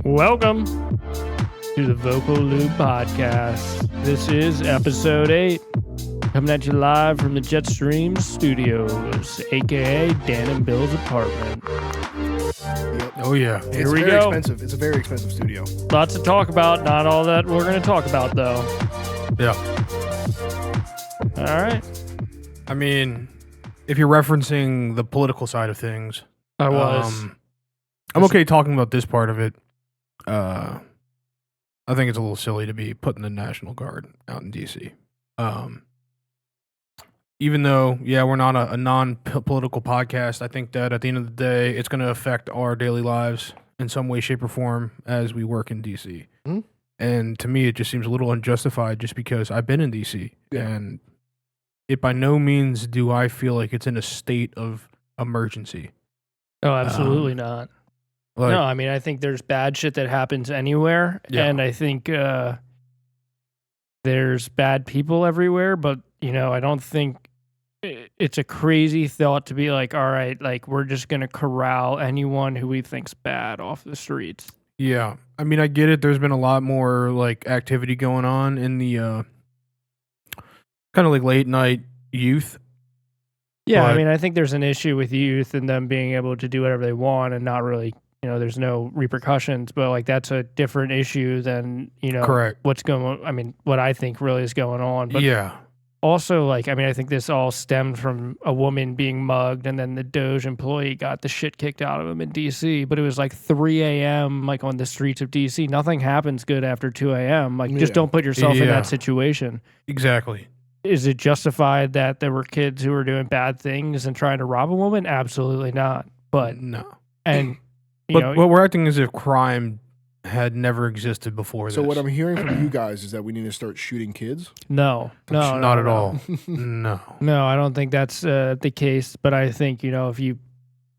Welcome to the Vocal Lube Podcast. This is Episode 8, coming at you live from the Jetstream Studios, aka Dan and Bill's apartment. Yep. Oh, yeah. Here we go. Expensive. It's a very expensive studio. Lots to talk about. Not all that we're going to talk about, though. Yeah. All right. I mean, if you're referencing the political side of things, I was. I'm okay talking about this part of it. I think it's a little silly to be putting the National Guard out in D.C. Even though, yeah, we're not a non-political podcast, I think that at the end of the day, it's going to affect our daily lives in some way, shape, or form as we work in D.C. Mm-hmm. And to me, it just seems a little unjustified just because I've been in D.C. Yeah. And it by no means do I feel like it's in a state of emergency. Oh, absolutely not. Like, No, I mean, I think there's bad shit that happens anywhere, Yeah. and I think there's bad people everywhere, but, you know, I don't think it's a crazy thought to be like, all right, like, we're just going to corral anyone who we think's bad off the streets. Yeah. I mean, I get it. There's been a lot more, like, activity going on in the kind of like late night youth. Yeah, I But- mean, I think there's an issue with youth and them being able to do whatever they want and not really, you know, there's no repercussions, but like that's a different issue than, you know, Correct. what's going on. I mean, what I think really is going on. But Yeah. also, like, I mean, I think this all stemmed from a woman being mugged and then the Doge employee got the shit kicked out of him in D.C., but it was like 3 a.m., like on the streets of D.C. Nothing happens good after 2 a.m. Like, just Yeah. don't put yourself in Yeah. that situation. Exactly. Is it justified that there were kids who were doing bad things and trying to rob a woman? Absolutely not. But, No. and, you But know, what we're acting as if crime had never existed before So this. what I'm hearing from you guys is that we need to start shooting kids. no, Not at all. No. No, I don't think that's the case. But I think, you know, if you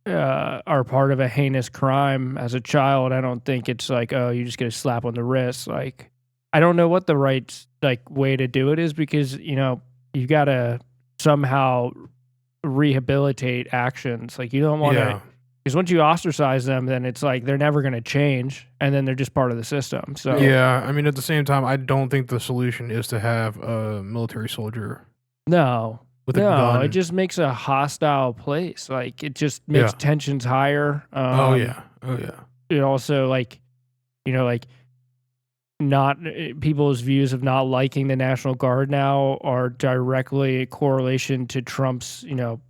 are part of a heinous crime as a child, I don't think it's like, oh, you just get a slap on the wrist. Like, I don't know what the right like way to do it is because, you know, you got to somehow rehabilitate actions. Like, you don't want to, Yeah. because once you ostracize them, then it's like they're never going to change, and then they're just part of the system. So Yeah. I mean, at the same time, I don't think the solution is to have a military soldier no, with a gun. it just makes a hostile place. Like, it just makes Yeah. tensions higher. Oh, yeah. Oh, yeah. It also, like, you know, like, not people's views of not liking the National Guard now are directly a correlation to Trump's, you know,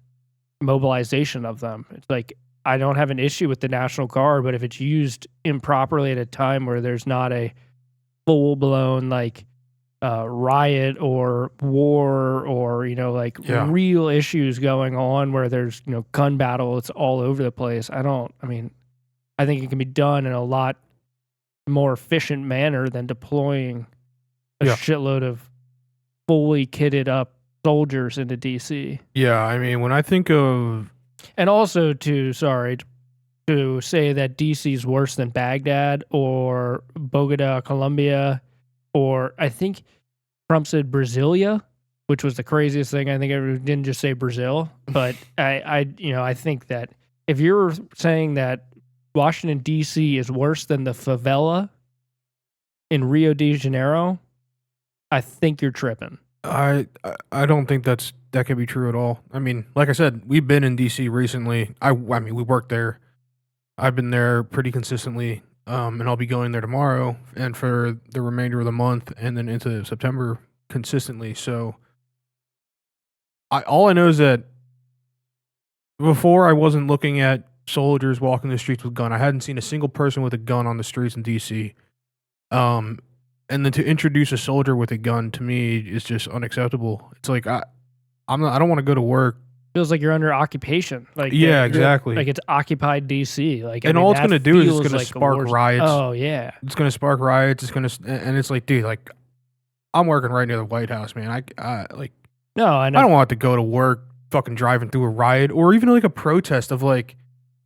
mobilization of them. It's like, I don't have an issue with the National Guard, but if it's used improperly at a time where there's not a full-blown, like, riot or war or, you know, like Yeah. real issues going on where there's, you know, gun battles all over the place. I think it can be done in a lot more efficient manner than deploying a Yeah. shitload of fully kitted up soldiers into DC. Yeah. I mean, when I think of. And also to say that DC is worse than Baghdad or Bogota, Colombia, or I think Trump said Brasilia, which was the craziest thing. I think everyone didn't just say Brazil, but I think that if you're saying that Washington D.C. is worse than the favela in Rio de Janeiro, I think you're tripping. I don't think that can be true at all. I mean, like I said, we've been in DC recently. I mean, we worked there. I've been there pretty consistently, and I'll be going there tomorrow and for the remainder of the month and then into September consistently. So, all I know is that before I wasn't looking at soldiers walking the streets with gun. I hadn't seen a single person with a gun on the streets in DC. And then to introduce a soldier with a gun to me is just unacceptable. It's like I don't want to go to work. Feels like you're under occupation. Like, Yeah, exactly. Like it's occupied DC. Like, And all it's gonna do is it's gonna spark riots. Oh yeah. It's going to spark riots. It's going to, and it's like, dude, like, I'm working right near the White House, man. I No, I know. don't want to go to work fucking driving through a riot or even like a protest of like,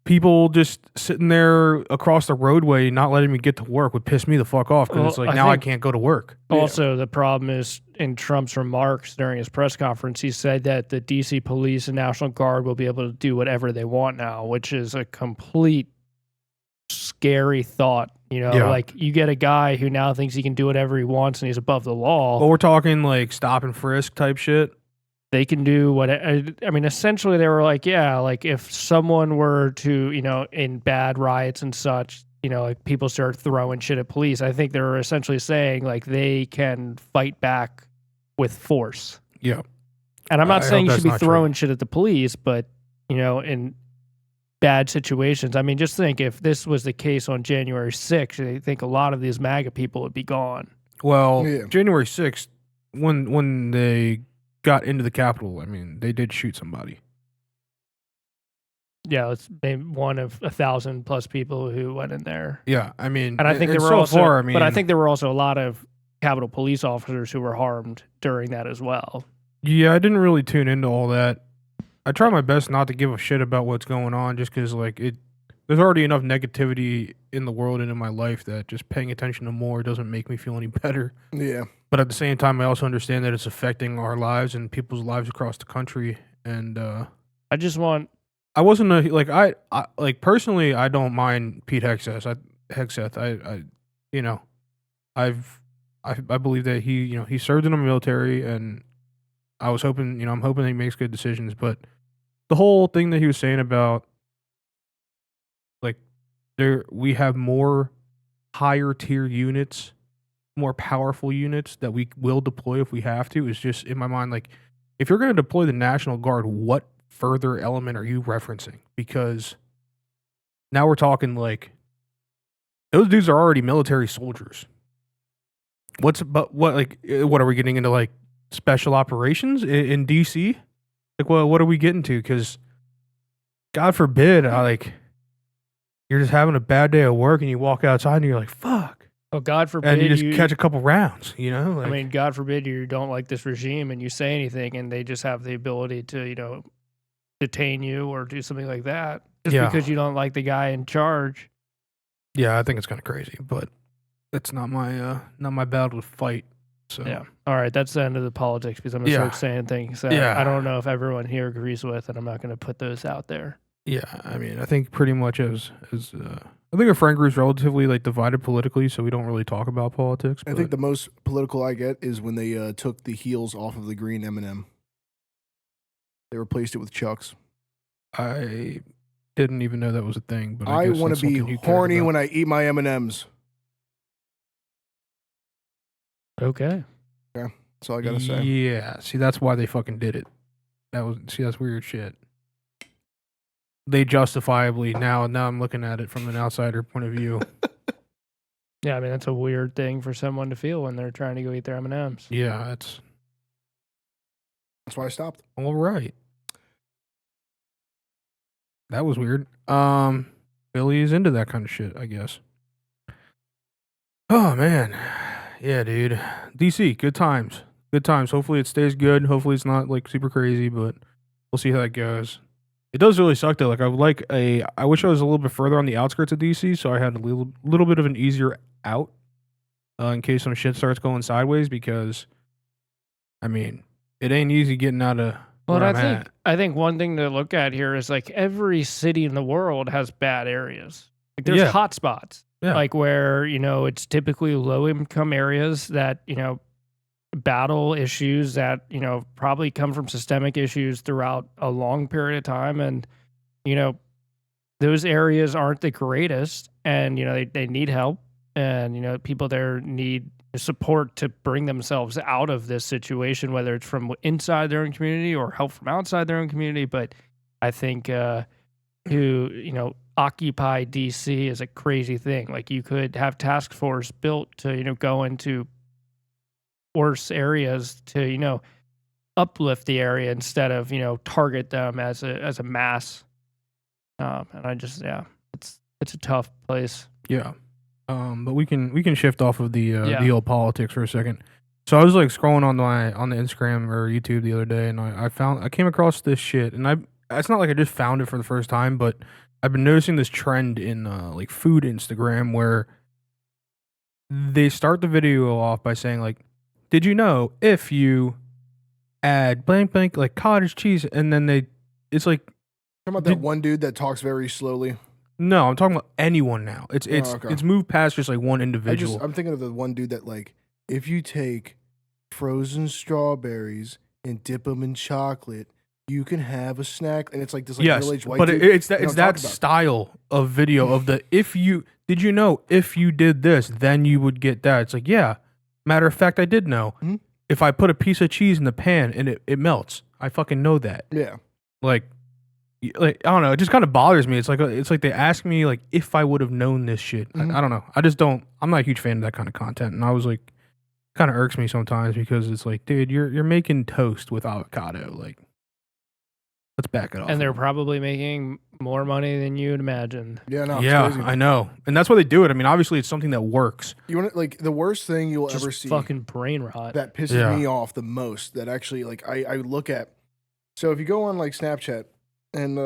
people just sitting there across the roadway not letting me get to work would piss me the fuck off, because it's like, now I can't go to work. Also, the problem is, in Trump's remarks during his press conference, he said that the DC police and National Guard will be able to do whatever they want now, which is a complete scary thought. Like, you get a guy who now thinks he can do whatever he wants and he's above the law. Well, we're talking like stop and frisk type shit. They can do what, I mean, essentially they were like, yeah, like if someone were to, in bad riots and such, like people start throwing shit at police, I think they're essentially saying like they can fight back with force. Yeah. And I'm not saying you should be throwing shit at the police, but, in bad situations, I mean, just think if this was the case on January 6th, I think a lot of these MAGA people would be gone. Well, January 6th, when they got into the Capitol, I mean, they did shoot somebody. Yeah, it's one of 1,000 plus people who went in there. Yeah, I mean, and I think there were also, but I think there were also a lot of Capitol police officers who were harmed during that as well. Yeah, I didn't really tune into all that. I try my best not to give a shit about what's going on, just because like there's already enough negativity in the world and in my life that just paying attention to more doesn't make me feel any better. Yeah. But at the same time, I also understand that it's affecting our lives and people's lives across the country. And I just want. I wasn't I like personally, I don't mind Pete Hegseth. I believe that he served in the military, and I'm hoping he makes good decisions. But the whole thing that he was saying about like we have more higher tier units, more powerful units that we will deploy if we have to, is just in my mind like, if you're going to deploy the National Guard, what further element are you referencing? Because now we're talking like those dudes are already military soldiers. What are we getting into, like special operations in DC? Like, well, what are we getting to? Because God forbid, you're just having a bad day at work and you walk outside and you're like, fuck. Oh, God forbid. And you just catch a couple rounds, Like, I mean, God forbid you don't like this regime and you say anything and they just have the ability to, detain you or do something like that just because you don't like the guy in charge. Yeah, I think it's kind of crazy, but it's not my battle to fight. So yeah. All right, that's the end of the politics, because I'm gonna start saying things that I don't know if everyone here agrees with, and I'm not gonna put those out there. Yeah, I mean, I think pretty much I think our friend group's relatively like divided politically, so we don't really talk about politics. I think the most political I get is when they took the heels off of the Green M&M. They replaced it with Chucks. I didn't even know that was a thing, but I want to be horny when I eat my M&Ms. Okay. Yeah, that's all I gotta say. Yeah, see, that's why they fucking did it. That's weird shit. They justifiably now I'm looking at it from an outsider point of view. Yeah, I mean, that's a weird thing for someone to feel when they're trying to go eat their M&Ms. Yeah, that's why I stopped. All right. That was weird. Billy's into that kind of shit, I guess. Oh, man. Yeah, dude. DC, good times. Good times. Hopefully it stays good. Hopefully it's not, like, super crazy, but we'll see how that goes. It does really suck, though. Like, I wish I was a little bit further on the outskirts of DC, so I had a little bit of an easier out in case some shit starts going sideways, because, I mean, it ain't easy getting out of where I'm at. I think one thing to look at here is, like, every city in the world has bad areas. Like, there's hot spots. Yeah. Like, where, it's typically low-income areas that, battle issues that, probably come from systemic issues throughout a long period of time. And, those areas aren't the greatest, and, they need help, and, people there need support to bring themselves out of this situation, whether it's from inside their own community or help from outside their own community. But I think occupy DC is a crazy thing. Like, you could have task force built to, go into worse areas to, uplift the area instead of, target them as a mass. And I just, it's a tough place. Yeah. But we can shift off of the old politics for a second. So I was like scrolling on the Instagram or YouTube the other day, and I came across this shit, and it's not like I just found it for the first time, but I've been noticing this trend in like food Instagram where they start the video off by saying like, "Did you know if you add blank blank like cottage cheese?" And then it's like, Talking about that one dude that talks very slowly. no, I'm talking about anyone now. It's moved past just like one individual. I'm thinking of the one dude that like, if you take frozen strawberries and dip them in chocolate, you can have a snack. And it's like this like middle-aged white dude. It's that style of video of the did you know if you did this, then you would get that. It's like, yeah. Matter of fact, I did know. Mm-hmm. If I put a piece of cheese in the pan and it melts, I fucking know that. Yeah. Like I don't know. It just kind of bothers me. It's like they ask me like if I would have known this shit. Mm-hmm. I don't know. I just don't. I'm not a huge fan of that kind of content. And I was like, kind of irks me sometimes because it's like, dude, you're making toast with avocado. Like, let's back it off. And they're probably making more money than you'd imagine. Yeah, no, yeah, it's crazy. I know, and that's why they do it. I mean, obviously, it's something that works. You want like the worst thing you'll Just ever see. fucking brain rot. That pisses me off the most. That actually like I look at. So if you go on like Snapchat. And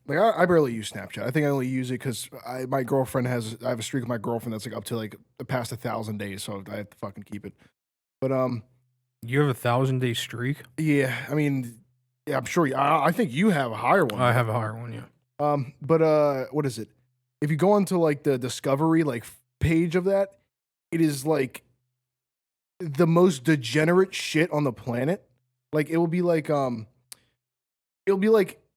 like I barely use Snapchat. I think I only use it because my girlfriend I have a streak with my girlfriend that's like up to like past 1,000 days, so I have to fucking keep it. But you have a 1,000-day streak? Yeah, I mean, yeah, I'm sure. I think you have a higher one. I have a higher one, yeah. But what is it? If you go onto like the Discovery like page of that, it is like the most degenerate shit on the planet. Like it'll be like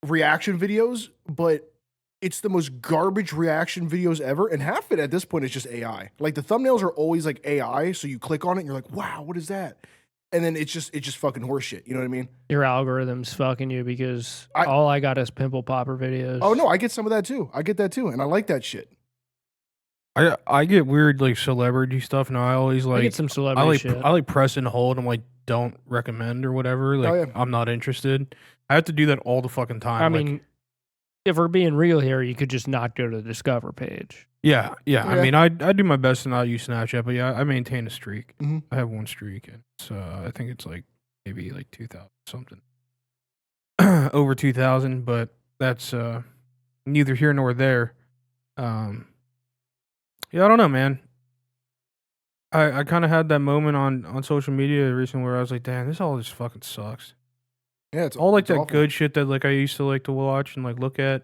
reaction videos, but it's the most garbage reaction videos ever. And half of it at this point is just AI. Like the thumbnails are always like AI. So you click on it and you're like, wow, what is that? And then it's just fucking horseshit. You know what I mean? Your algorithm's fucking you because all I got is pimple popper videos. Oh no, I get some of that too. I get that too. And I like that shit. I get weird like celebrity stuff and I always like I get some celebrity shit. I like press and hold. I'm like, don't recommend or whatever. Like I'm not interested. I have to do that all the fucking time. I mean, if we're being real here, you could just not go to the Discover page. Yeah. I mean, I do my best to not use Snapchat, but yeah, I maintain a streak. Mm-hmm. I have one streak, and so I think it's like maybe like 2,000 something, over 2,000. But that's neither here nor there. Yeah, I don't know, man. I kind of had that moment on social media recently where I was like, damn, this all just fucking sucks. Yeah, it's all like it's that awful. Good shit that like I used to like to watch and like look at.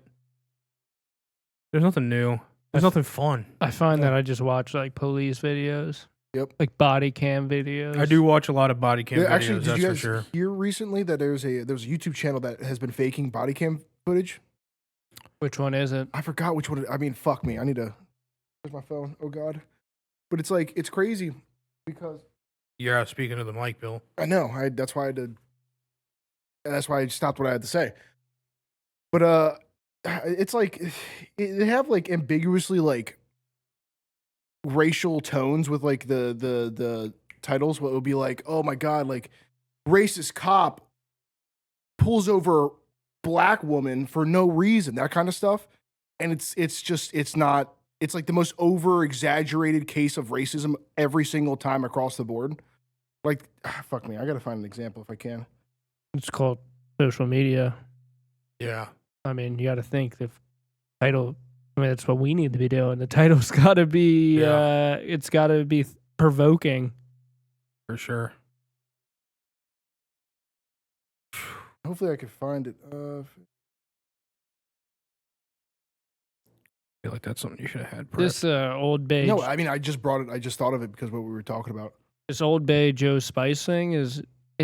There's nothing new. There's nothing fun. I find that I just watch like police videos. Yep. Like body cam videos. I do watch a lot of body cam videos. Actually, did that's you guys for sure. hear recently that there was a YouTube channel that has been faking body cam footage? Which one is it? I forgot which one. I mean, fuck me. I need to. Where's my phone? Oh God. But it's like it's crazy because. Yeah, speaking of the mic, Bill. I know. That's why I did. That's why I stopped what I had to say. But it's like they have like ambiguously like racial tones with like the titles. What would be like, oh my God, like racist cop pulls over black woman for no reason, that kind of stuff. And it's like the most over exaggerated case of racism every single time across the board. Like, fuck me, I gotta find an example if I can. It's called social media. Yeah. I mean, you got to think the title. I mean, that's what we need to be doing. The title's got to be. It's got to be provoking. For sure. Hopefully, I can find it. I feel like that's something you should have had. This Old Bay. No, I mean, I just brought it. I just thought of it because what we were talking about. This Old Bay Joe Spice thing is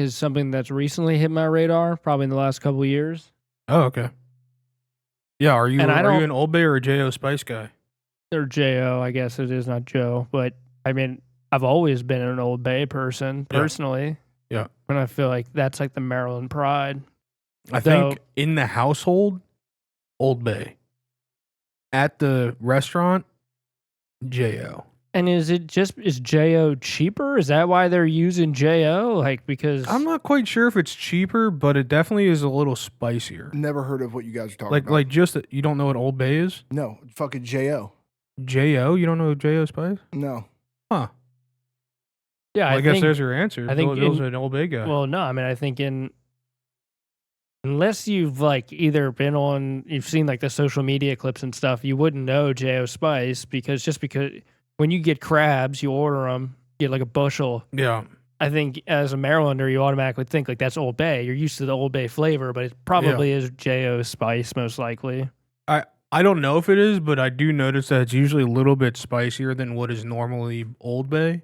something that's recently hit my radar, probably in the last couple of years. Oh, okay. Yeah, are you an Old Bay or a J.O. Spice guy? Or J.O., I guess it is, not Joe. But, I mean, I've always been an Old Bay person, personally. Yeah. And I feel like that's like the Maryland pride. I think in the household, Old Bay. At the restaurant, J.O. And is J.O. cheaper? Is that why they're using J.O.? Like, because I'm not quite sure if it's cheaper, but it definitely is a little spicier. Never heard of what you guys are talking about. Like just you don't know what Old Bay is? No, fucking J.O. J.O.? You don't know J.O. Spice? No. Huh. Yeah, well, I guess there's your answer. I think Bill's an Old Bay guy. Well, no, I mean, I think in unless you've like either you've seen like the social media clips and stuff, you wouldn't know J.O. Spice because when you get crabs, you order them, get like a bushel. Yeah. I think as a Marylander, you automatically think like that's Old Bay. You're used to the Old Bay flavor, but it probably is J.O. Spice most likely. I don't know if it is, but I do notice that it's usually a little bit spicier than what is normally Old Bay.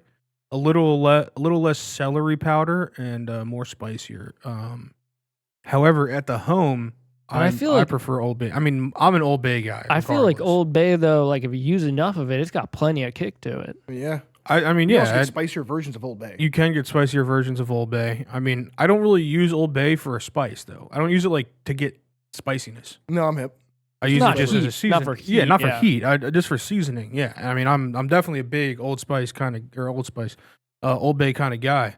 A little less celery powder and more spicier. However, at the home, I prefer Old Bay. I mean, I'm an Old Bay guy. I feel like Old Bay though, like if you use enough of it, it's got plenty of kick to it. Yeah. I mean, You yeah. also get spicier versions of Old Bay. You can get spicier versions of Old Bay. I mean, I don't really use Old Bay for a spice though. I don't use it like to get spiciness. No, I'm hip. I use it just heat, as a season. not for heat, yeah, not for heat. Just for seasoning. Yeah, I mean, I'm definitely a big Old Bay kind of guy.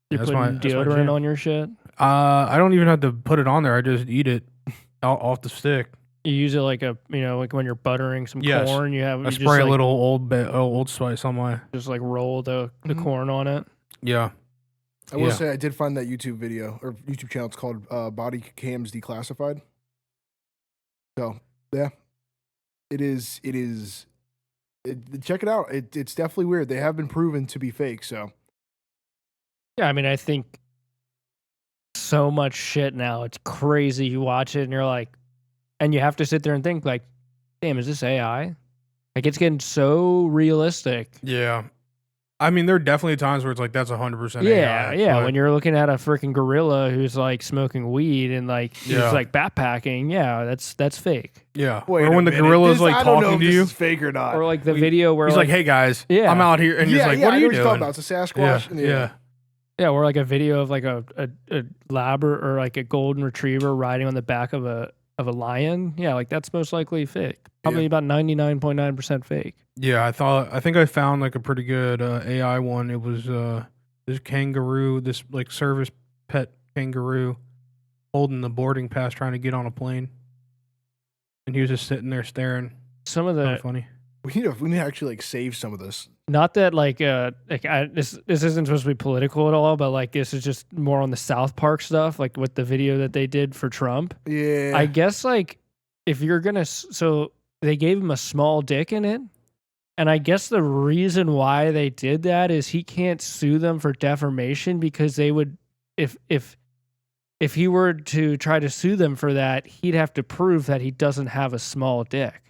You're putting deodorant on your shit. I don't even have to put it on there. I just eat it off the stick. You use it like like when you're buttering some corn. I spray a little Old Spice on my. Just like roll the corn on it. Yeah. I will say I did find that YouTube video or YouTube channel. It's called Body Cams Declassified. So yeah, it is. Check it out. It's definitely weird. They have been proven to be fake. So yeah, I mean, I think so much shit now. It's crazy. You watch it and you're like, and you have to sit there and think like, damn, is this AI? Like it's getting so realistic. Yeah. I mean, there are definitely times where it's like that's 100% AI. Yeah, but when you're looking at a freaking gorilla who's like smoking weed and like he's like backpacking, that's fake. Yeah. Wait or when the gorilla's like talking to you, is fake or not. Or like the video where he's like, "Hey guys, I'm out here," and he's like, "What are you doing?" It's a Sasquatch. Yeah, or like a video of like a lab or like a golden retriever riding on the back of a lion. Yeah, like that's most likely fake. Probably about 99.9% fake. Yeah, I think I found like a pretty good AI one. It was this kangaroo, this like service pet kangaroo holding the boarding pass trying to get on a plane. And he was just sitting there staring. Some of the funny. We need to actually like save some of this. Not that this isn't supposed to be political at all, but like this is just more on the South Park stuff, like with the video that they did for Trump. Yeah. I guess like if you're gonna, so they gave him a small dick in it, and I guess the reason why they did that is he can't sue them for defamation because they would, if he were to try to sue them for that, he'd have to prove that he doesn't have a small dick.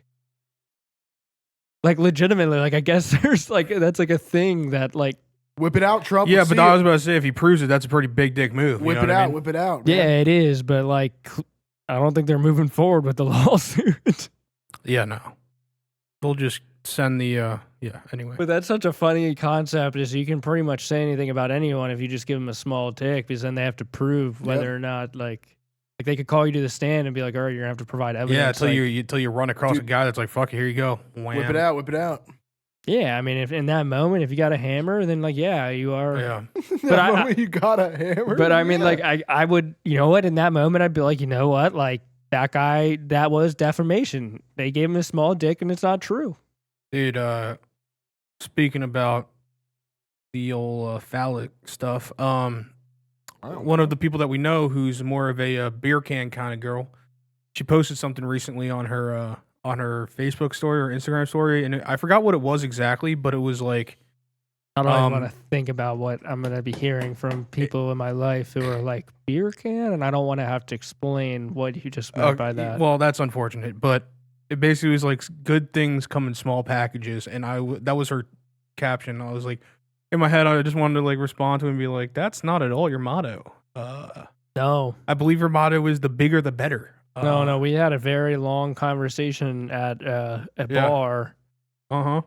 Like legitimately, like I guess there's like that's like a thing that like whip it out, Trump. Yeah, but I was about to say if he proves it, that's a pretty big dick move. Whip it out, whip it out. Man. Yeah, it is, but like I don't think they're moving forward with the lawsuit. Yeah, no, they'll just send the anyway. But that's such a funny concept is you can pretty much say anything about anyone if you just give them a small dick because then they have to prove whether or not like they could call you to the stand and be like, all right, you're gonna have to provide evidence. Yeah, until you run across a guy that's like, fuck it, here you go. Wham. Whip it out. Yeah, I mean, if in that moment, if you got a hammer, then like, yeah, you are. Yeah. But you got a hammer. But I mean, like, I would, you know what? In that moment, I'd be like, you know what? Like that guy, that was defamation. They gave him a small dick, and it's not true. Dude, speaking about the old phallic stuff, one of the people that we know who's more of a beer can kind of girl, she posted something recently on her Facebook story or Instagram story, and I forgot what it was exactly, but it was like, I don't even want to think about what I'm going to be hearing from people in my life who are like beer can, and I don't want to have to explain what you just meant by that. Well, that's unfortunate, but it basically was like good things come in small packages, and that was her caption. I was like, in my head, I just wanted to like respond to it and be like, that's not at all your motto. No. I believe your motto is the bigger the better. No, we had a very long conversation at a bar. Uh-huh.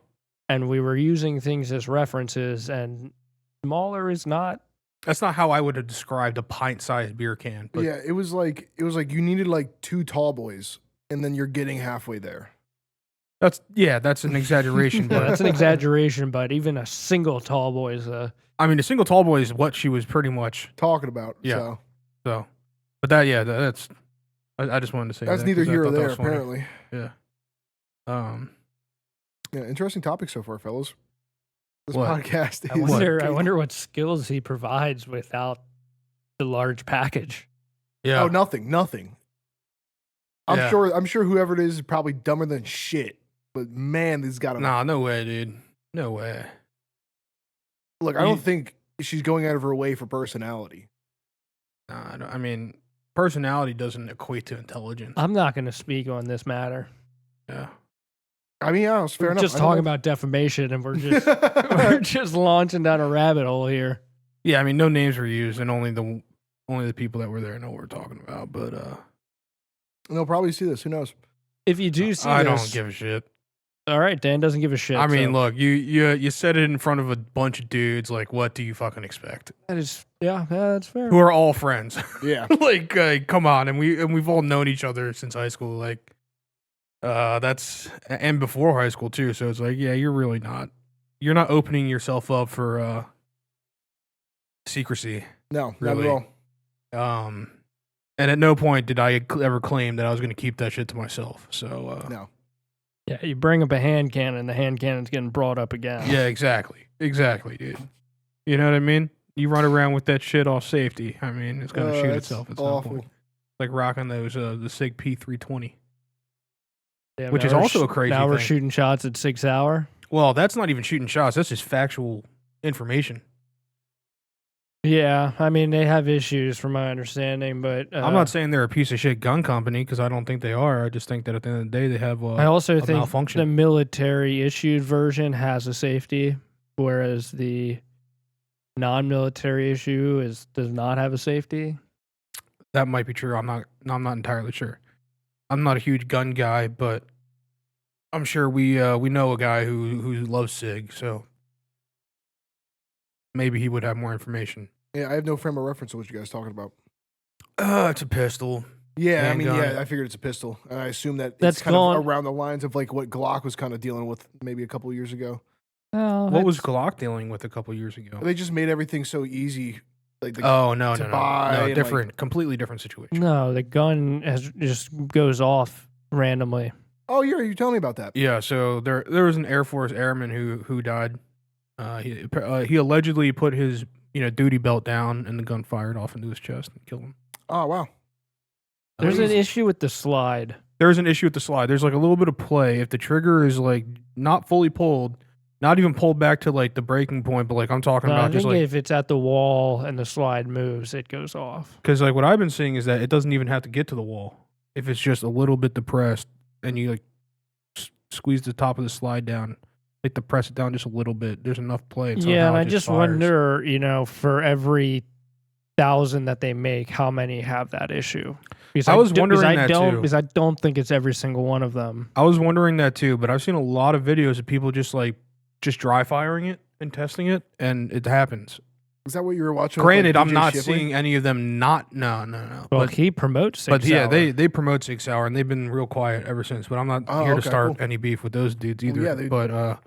And we were using things as references, and smaller is not. That's not how I would have described a pint-sized beer can. But yeah, it was like you needed like 2 tall boys, and then you're getting halfway there. That's an exaggeration. But that's an exaggeration, but even a single tall boy is a... I mean, a single tall boy is what she was pretty much... talking about. Yeah. So. But that's... I just wanted to say that's neither here or there, apparently. Yeah. Yeah, interesting topic so far, fellas. This what? podcast is... I wonder what skills he provides without the large package. Yeah. Oh, nothing. I'm sure whoever it is probably dumber than shit. But man, this got to. Nah, no way, dude. No way. Look, I don't think she's going out of her way for personality. Nah, I mean, personality doesn't equate to intelligence. I'm not going to speak on this matter. Yeah. I mean, yeah, it's fair We're enough. just talking about defamation, and we're just launching down a rabbit hole here. Yeah, I mean, no names were used, and only the people that were there know what we're talking about. But And they'll probably see this. Who knows? If you do see I this, don't give a shit. all right, Dan doesn't give a shit. I mean, so look, you said it in front of a bunch of dudes. Like, what do you fucking expect? that is, yeah, that's fair. Who are all friends? Yeah. Like, come on, and we've all known each other since high school. Like, and before high school too. So it's like, yeah, you're not opening yourself up for secrecy. No, Really. not at all. And at no point did I ever claim that I was going to keep that shit to myself. So No. Yeah, you bring up a hand cannon, the hand cannon's getting brought up again. yeah, exactly, dude. You know what I mean? You run around with that shit off safety. I mean, it's going to shoot That's itself at some awful. point. Like rocking those the Sig P320. Yeah, Which now is we're also a crazy Now we're thing. shooting shots at 6 hour. Well, that's not even shooting shots. That's just factual information. Yeah, I mean, they have issues from my understanding, but I'm not saying they're a piece of shit gun company because I don't think they are. I just think that at the end of the day, they have I also a think malfunction. the military issued version has a safety, whereas the non-military issue does not have a safety. That might be true. I'm not entirely sure. I'm not a huge gun guy, but I'm sure we know a guy who loves SIG, so maybe he would have more information. Yeah, I have no frame of reference to what you guys talking about. It's a pistol. Yeah, I mean, Handgun. yeah, I figured it's a pistol. And I assume that That's it's kind gone- of around the lines of like what Glock was kind of dealing with maybe a couple of years ago. Oh, What was Glock dealing with a couple years ago? They just made everything so easy. Like the, Oh no, to no, buy no, and, different, completely different situation. No, the gun just goes off randomly. oh, you tell me about that. Yeah, so there was an Air Force airman who died. He allegedly put his duty belt down and the gun fired off into his chest and killed him. Oh, wow. There's an Crazy. issue with the slide. There's an issue with the slide. There's like a little bit of play. If the trigger is like not fully pulled, not even pulled back to like the breaking point, but like I'm talking No, I about just think like, if it's at the wall and the slide moves, it goes off. because like what I've been seeing is that it doesn't even have to get to the wall. If it's just a little bit depressed and you like squeeze the top of the slide down, like depress it down just a little bit, there's enough play. And Yeah, somehow and it I just fires. wonder, for every 1,000 that they make, how many have that issue? Because I was do- wondering because I that don't, too. Because I don't think it's every single one of them. I was wondering that too, but I've seen a lot of videos of people just dry firing it and testing it, and it happens. Is that what you were watching? Granted, with, like, I'm DJ not Shipley? seeing any of them not. No. Well, But he promotes 6 But yeah, hour. they promote 6 hour and they've been real quiet ever since. But I'm not Oh, here to okay, start cool. any beef with those dudes Well, either. yeah, they- but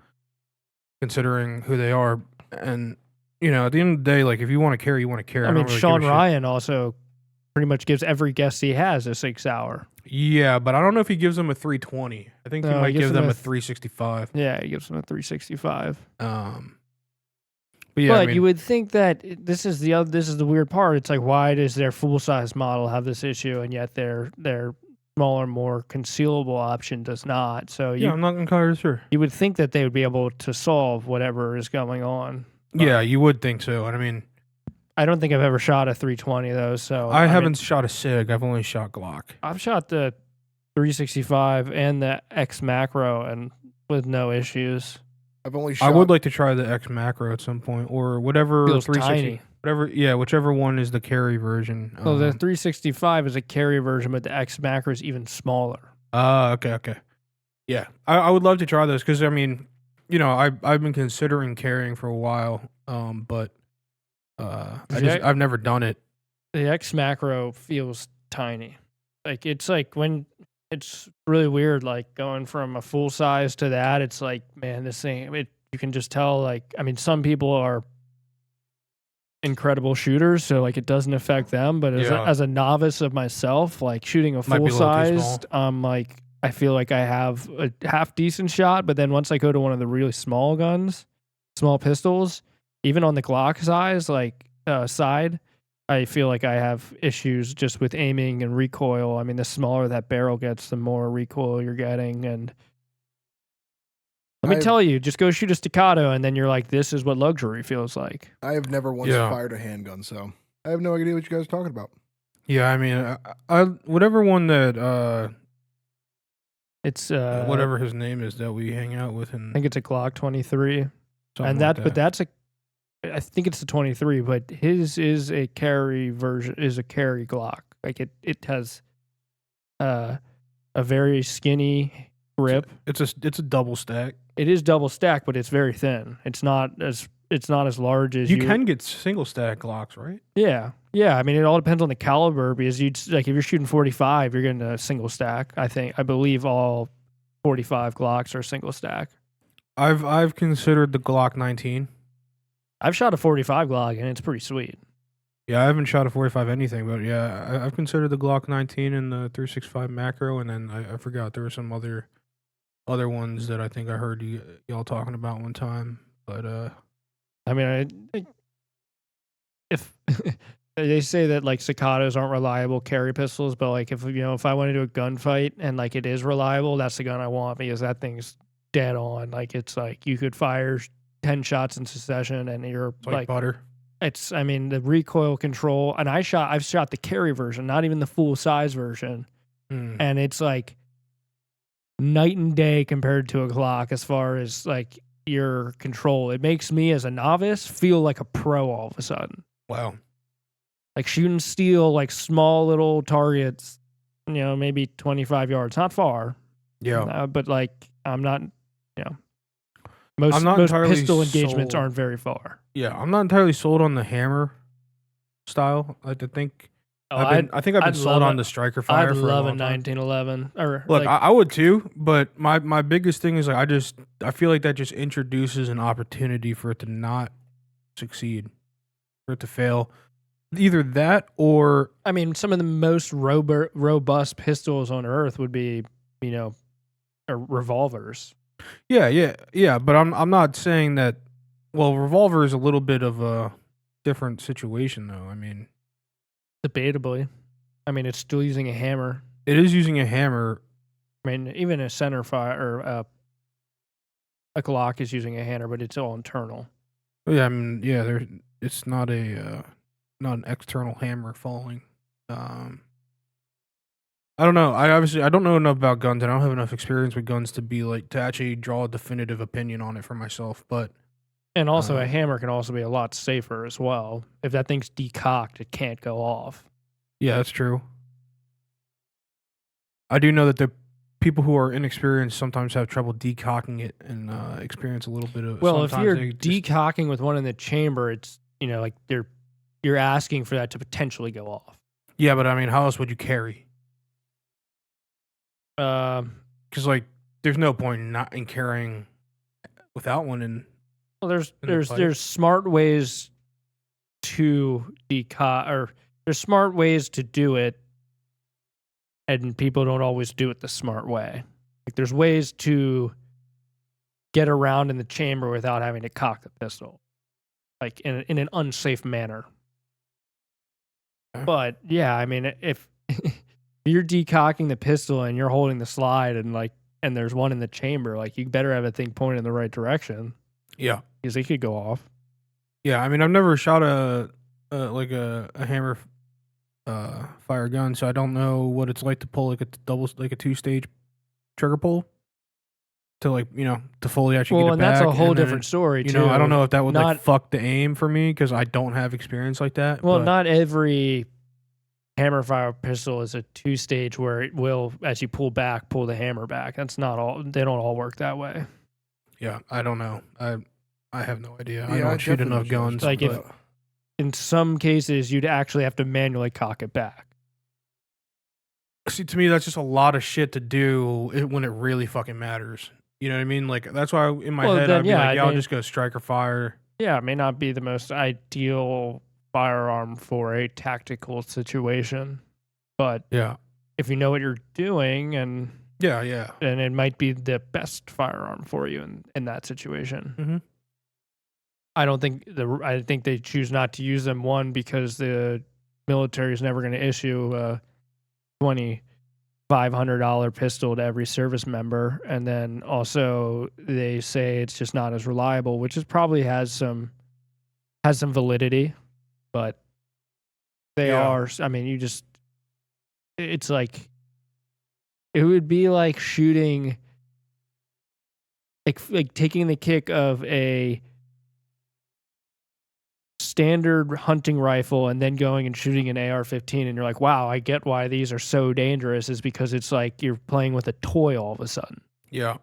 considering who they are, and at the end of the day, like if you want to care, you want to care. I don't mean, really Sean give a shit. Ryan also pretty much gives every guest he has a 6 hour. Yeah, but I don't know if he gives them a 320. I think he No, he might gives give them them a a 365. Yeah, he gives them a 365. But yeah, But I mean, you would think that this is the weird part. It's like, why does their full size model have this issue, and yet their smaller, more concealable option does not? So yeah, I'm not entirely sure. you would think that they would be able to solve whatever is going on. Yeah, you would think so. And I mean, I don't think I've ever shot a 320 though. So I haven't mean, shot a SIG. I've only shot Glock. I've shot the 365 and the X macro and with no issues. I've only shot. I would like to try the X macro at some point, or whatever Feels 360, tiny. whichever one is the carry version. So the 365 is a carry version, but the X macro is even smaller. Okay. Yeah, I would love to try those because I mean, I've been considering carrying for a while, but I've never done it. The X macro feels tiny. Like it's like when it's really weird, like going from a full size to that. It's like, man, this thing. You can just tell. Like, I mean, some people are incredible shooters, so like it doesn't affect them. But as a novice of myself, like shooting a Might be full a little too sized, like I feel like I have a half decent shot. But then once I go to one of the really small guns, small pistols, even on the Glock size, like side, I feel like I have issues just with aiming and recoil. I mean, the smaller that barrel gets, the more recoil you're getting. And let me tell you, just go shoot a staccato, and then you're like, this is what luxury feels like. I have never once fired a handgun, so I have no idea what you guys are talking about. Yeah, I mean, I whatever one that it's whatever his name is that we hang out with, and I think it's a Glock 23, and like but that's I think it's the 23, but his is a carry version, is a carry Glock. Like it has a very skinny grip. It's a double stack. It is double stack, but it's very thin. It's not as large as you can get single stack Glocks, right? Yeah. I mean, it all depends on the caliber, because if you're shooting 45, you're getting a single stack. I believe all 45 Glocks are single stack. I've considered the Glock 19. I've shot a 45 Glock, and it's pretty sweet. Yeah, I haven't shot a 45 anything, but yeah, I've considered the Glock 19 and the 365 macro, and then I forgot there were some other ones that I think I heard y'all talking about one time. But I mean, if they say that like staccatos aren't reliable carry pistols, but like if I went into a gunfight and like it is reliable, that's the gun I want, because that thing's dead on. Like it's like you could fire 10 shots in succession and you're like butter. It's, I mean, the recoil control, and I've shot the carry version, not even the full size version, and it's like night and day compared to a Glock as far as like your control. It makes me as a novice feel like a pro all of a sudden. Wow. Like shooting steel, like small little targets, maybe 25 yards, not far. Yeah. But like, I'm not, most pistol engagements aren't very far. Yeah, I'm not entirely sold on the hammer style. I think I've been sold on the striker fire. I'd for love a a long time. 1911. Or look, like, I would too, but my biggest thing is like I feel like that just introduces an opportunity for it to not succeed, for it to fail. Either that or I mean, some of the most robust pistols on earth would be, revolvers. Yeah. But I'm not saying that. Well, revolver is a little bit of a different situation, though. I mean, debatably, I mean, it's still using a hammer. It is using a hammer. I mean, even a center fire or a Glock is using a hammer, but it's all internal. Yeah, I mean, it's not not an external hammer falling. I don't know. I don't know enough about guns, and I don't have enough experience with guns to actually draw a definitive opinion on it for myself. But and also, a hammer can also be a lot safer as well. If that thing's decocked, it can't go off. Yeah, that's true. I do know that the people who are inexperienced sometimes have trouble decocking it and experience a little bit of. Well, if you're decocking with one in the chamber, it's like you're asking for that to potentially go off. Yeah, but I mean, how else would you carry? Because like, there's no point in carrying without one in. Well, there's smart ways to decock, or there's smart ways to do it, and people don't always do it the smart way. Like there's ways to get around in the chamber without having to cock the pistol, like in an unsafe manner. But yeah, I mean, if you're decocking the pistol and you're holding the slide and there's one in the chamber, like you better have a thing pointed in the right direction. Yeah, because it could go off. Yeah, I mean, I've never shot a hammer fire gun, so I don't know what it's like to pull like a 2-stage trigger pull to to fully actually get it back. Well, and that's a whole different story too. I don't know if that would fuck the aim for me because I don't have experience like that. Well, not every hammer fire pistol is a 2-stage where it will, as you pull back, pull the hammer back. That's not all. They don't all work that way. Yeah, I don't know. I have no idea. Yeah, I don't shoot enough guns. Like if in some cases you'd actually have to manually cock it back. See, to me, that's just a lot of shit to do when it really fucking matters. You know what I mean? Like that's why in my head I'd be like, I'll just go striker fire. Yeah, it may not be the most ideal firearm for a tactical situation, but yeah, if you know what you're doing and then it might be the best firearm for you in that situation. Mm-hmm. I think they choose not to use them, one, because the military is never going to issue a $2,500 pistol to every service member, and then also they say it's just not as reliable, which is probably has some validity, but they are. I mean, it's like it would be like shooting, like taking the kick of a standard hunting rifle and then going and shooting an AR-15, and you're like, wow, I get why these are so dangerous, is because it's like you're playing with a toy all of a sudden. Yeah.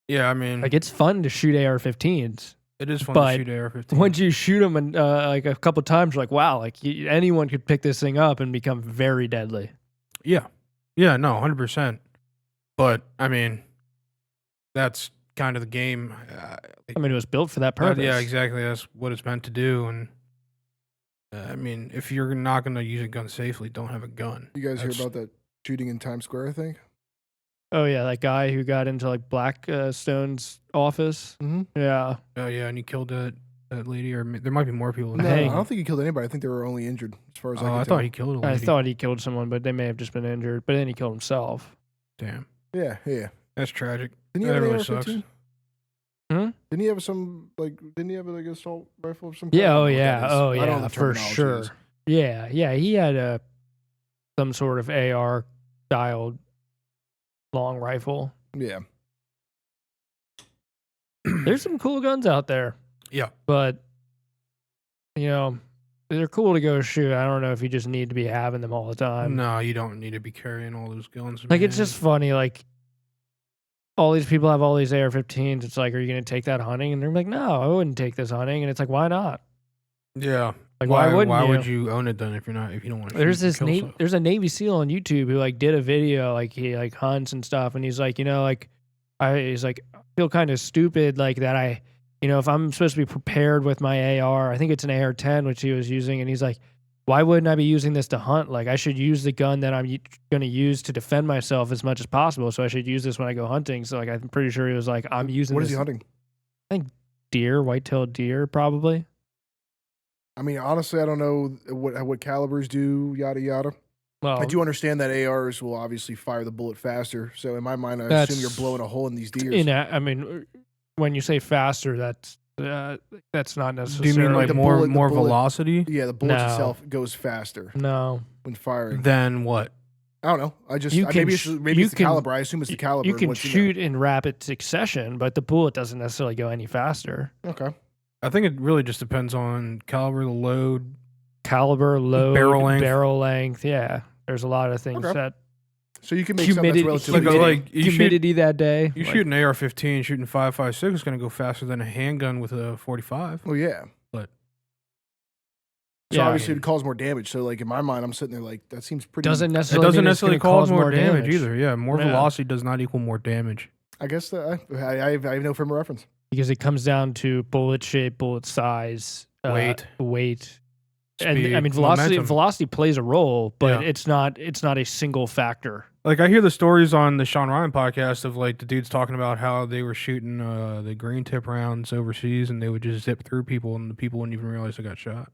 Yeah, I mean, like it's fun to shoot AR-15s. It is fun but to shoot AR-15. once you shoot them and like a couple times, you're like, wow, like anyone could pick this thing up and become very deadly. Yeah. Yeah, no, 100%. But, I mean, that's kind of the game. I mean, it was built for that purpose. Yeah, exactly. That's what it's meant to do. And, I mean, if you're not going to use a gun safely, don't have a gun. You guys hear about that shooting in Times Square, I think? Oh, yeah, that guy who got into, like, Blackstone's office. Mm-hmm. Yeah. Oh, yeah, and he killed that lady, or there might be more people. No, I don't think he killed anybody. I think they were only injured, as far as I can tell. I thought he killed a lady. I thought he killed someone, but they may have just been injured. But then he killed himself. Damn. Yeah. That's tragic. Didn't he have that an really AR-15? sucks. Didn't he have Didn't he have like an assault rifle of some kind? Yeah, I don't know what that is. for sure. Is. Yeah, he had some sort of AR-styled long rifle. Yeah. There's some cool guns out there. Yeah. But, you know, they're cool to go shoot. I don't know if you just need to be having them all the time. No, you don't need to be carrying all those guns. Like, it's just funny. Like, all these people have all these AR-15s. It's like, are you going to take that hunting? And they're like, no, I wouldn't take this hunting. And it's like, why not? Yeah. Like, why wouldn't Why you? would you own it then if you don't want to? There's a Navy SEAL on YouTube who like did a video, like he like hunts and stuff, and he's like, he's like, I feel kind of stupid, like that I, if I'm supposed to be prepared with my AR, I think it's an AR-10 which he was using, and he's like, why wouldn't I be using this to hunt? Like, I should use the gun that I'm going to use to defend myself as much as possible. So I should use this when I go hunting. So like, I'm pretty sure he was like, I'm using. What this. is he hunting? I think deer, white-tailed deer, probably. I mean, honestly, I don't know what calibers do, yada yada. Well, I do understand that ARs will obviously fire the bullet faster. So in my mind, I assume you're blowing a hole in these deers. I mean, when you say faster, that's not necessarily. Do you mean like more velocity? Yeah, the bullet itself goes faster. No, when firing. Then what? I don't know. Maybe it's the caliber. I assume it's the caliber. You can shoot in rapid succession, but the bullet doesn't necessarily go any faster. Okay. I think it really just depends on caliber, the load, barrel length. Yeah, there's a lot of things that. So you can make something that's relatively like humidity that day. You shoot an AR-15, shooting 5.56 is going to go faster than a handgun with a 45. Oh yeah, but so obviously it causes more damage. So like in my mind, I'm sitting there like that seems pretty. It doesn't necessarily cause more damage either. Yeah, more velocity does not equal more damage. I guess that I have no frame of reference. Because it comes down to bullet shape, bullet size, weight, speed, and I mean velocity plays a role, but it's not a single factor. Like I hear the stories on the Sean Ryan podcast of like the dudes talking about how they were shooting the green tip rounds overseas and they would just zip through people and the people wouldn't even realize they got shot.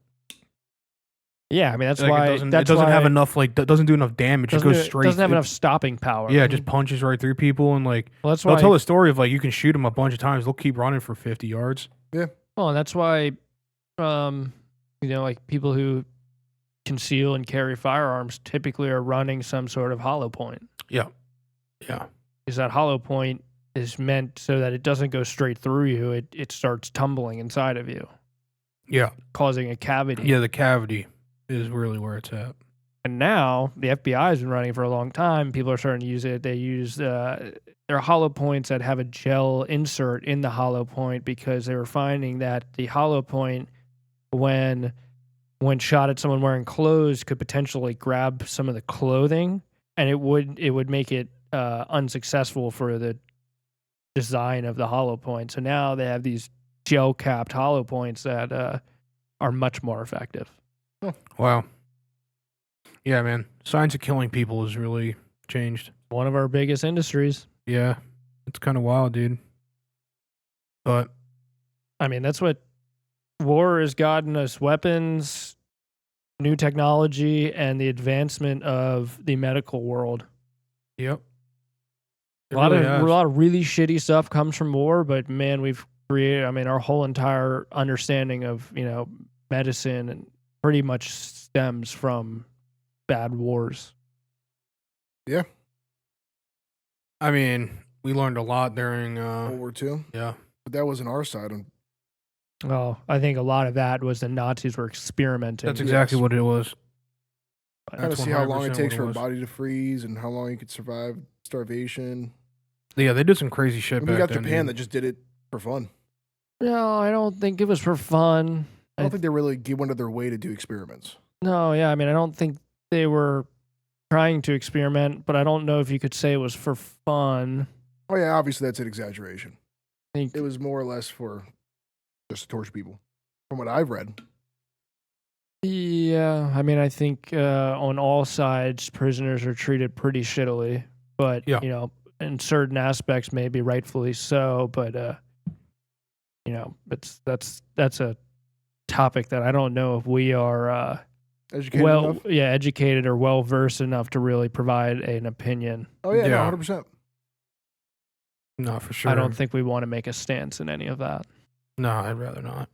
Yeah, I mean that's like why it doesn't have enough doesn't do enough damage. It goes straight. It doesn't have enough stopping power. Yeah, it just punches right through people and like that's they'll why tell the story of like you can shoot them a bunch of times. They'll keep running for 50 yards. Yeah. Well, and that's why, like people who conceal and carry firearms typically are running some sort of hollow point. Yeah. Yeah. Because that hollow point is meant so that it doesn't go straight through you. It starts tumbling inside of you. Yeah. Causing a cavity. Yeah, the cavity is really where it's at. And now the FBI has been running for a long time. People are starting to use it. They use there are hollow points that have a gel insert in the hollow point because they were finding that the hollow point, when shot at someone wearing clothes, could potentially grab some of the clothing, and it would make it unsuccessful for the design of the hollow point. So now they have these gel capped hollow points that are much more effective. Wow. Yeah, man. Science of killing people has really changed. One of our biggest industries. Yeah. It's kind of wild, dude. But I mean, that's what war has gotten us: weapons, new technology and the advancement of the medical world. Yep. A lot of really shitty stuff comes from war, but man, we've created. I mean, our whole entire understanding of medicine and pretty much stems from bad wars. Yeah. I mean, we learned a lot during World War II. Yeah. But that wasn't our side. Well, I think a lot of that was the Nazis were experimenting. That's exactly what it was. Kind of see how long it takes for a body to freeze and how long you could survive starvation. Yeah, they did some crazy shit back then. We got Japan that just did it for fun. No, I don't think it was for fun. I don't think they really went out of their way to do experiments. No, yeah, I mean, I don't think they were trying to experiment, but I don't know if you could say it was for fun. Oh yeah, obviously that's an exaggeration. I think it was more or less for just to torture people, from what I've read. Yeah, I mean, I think on all sides, prisoners are treated pretty shittily, but in certain aspects, maybe rightfully so. But that's a topic that I don't know if we are educated or well versed enough to really provide an opinion. Oh yeah, 100%. No, for sure. I don't think we want to make a stance in any of that. No, I'd rather not.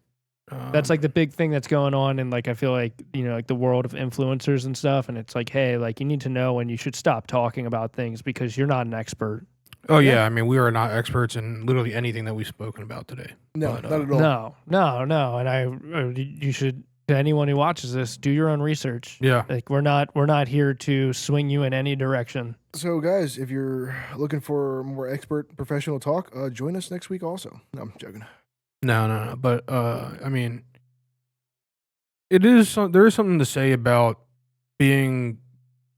That's like the big thing that's going on in I feel like, like the world of influencers and stuff. And it's like, hey, you need to know when you should stop talking about things because you're not an expert. Oh, yeah. I mean, we are not experts in literally anything that we've spoken about today. No, not at all. No. And you should, to anyone who watches this, do your own research. Yeah. We're not here to swing you in any direction. So, guys, if you're looking for more expert professional talk, join us next week also. No, I'm joking. No. But, I mean, there is something to say about being,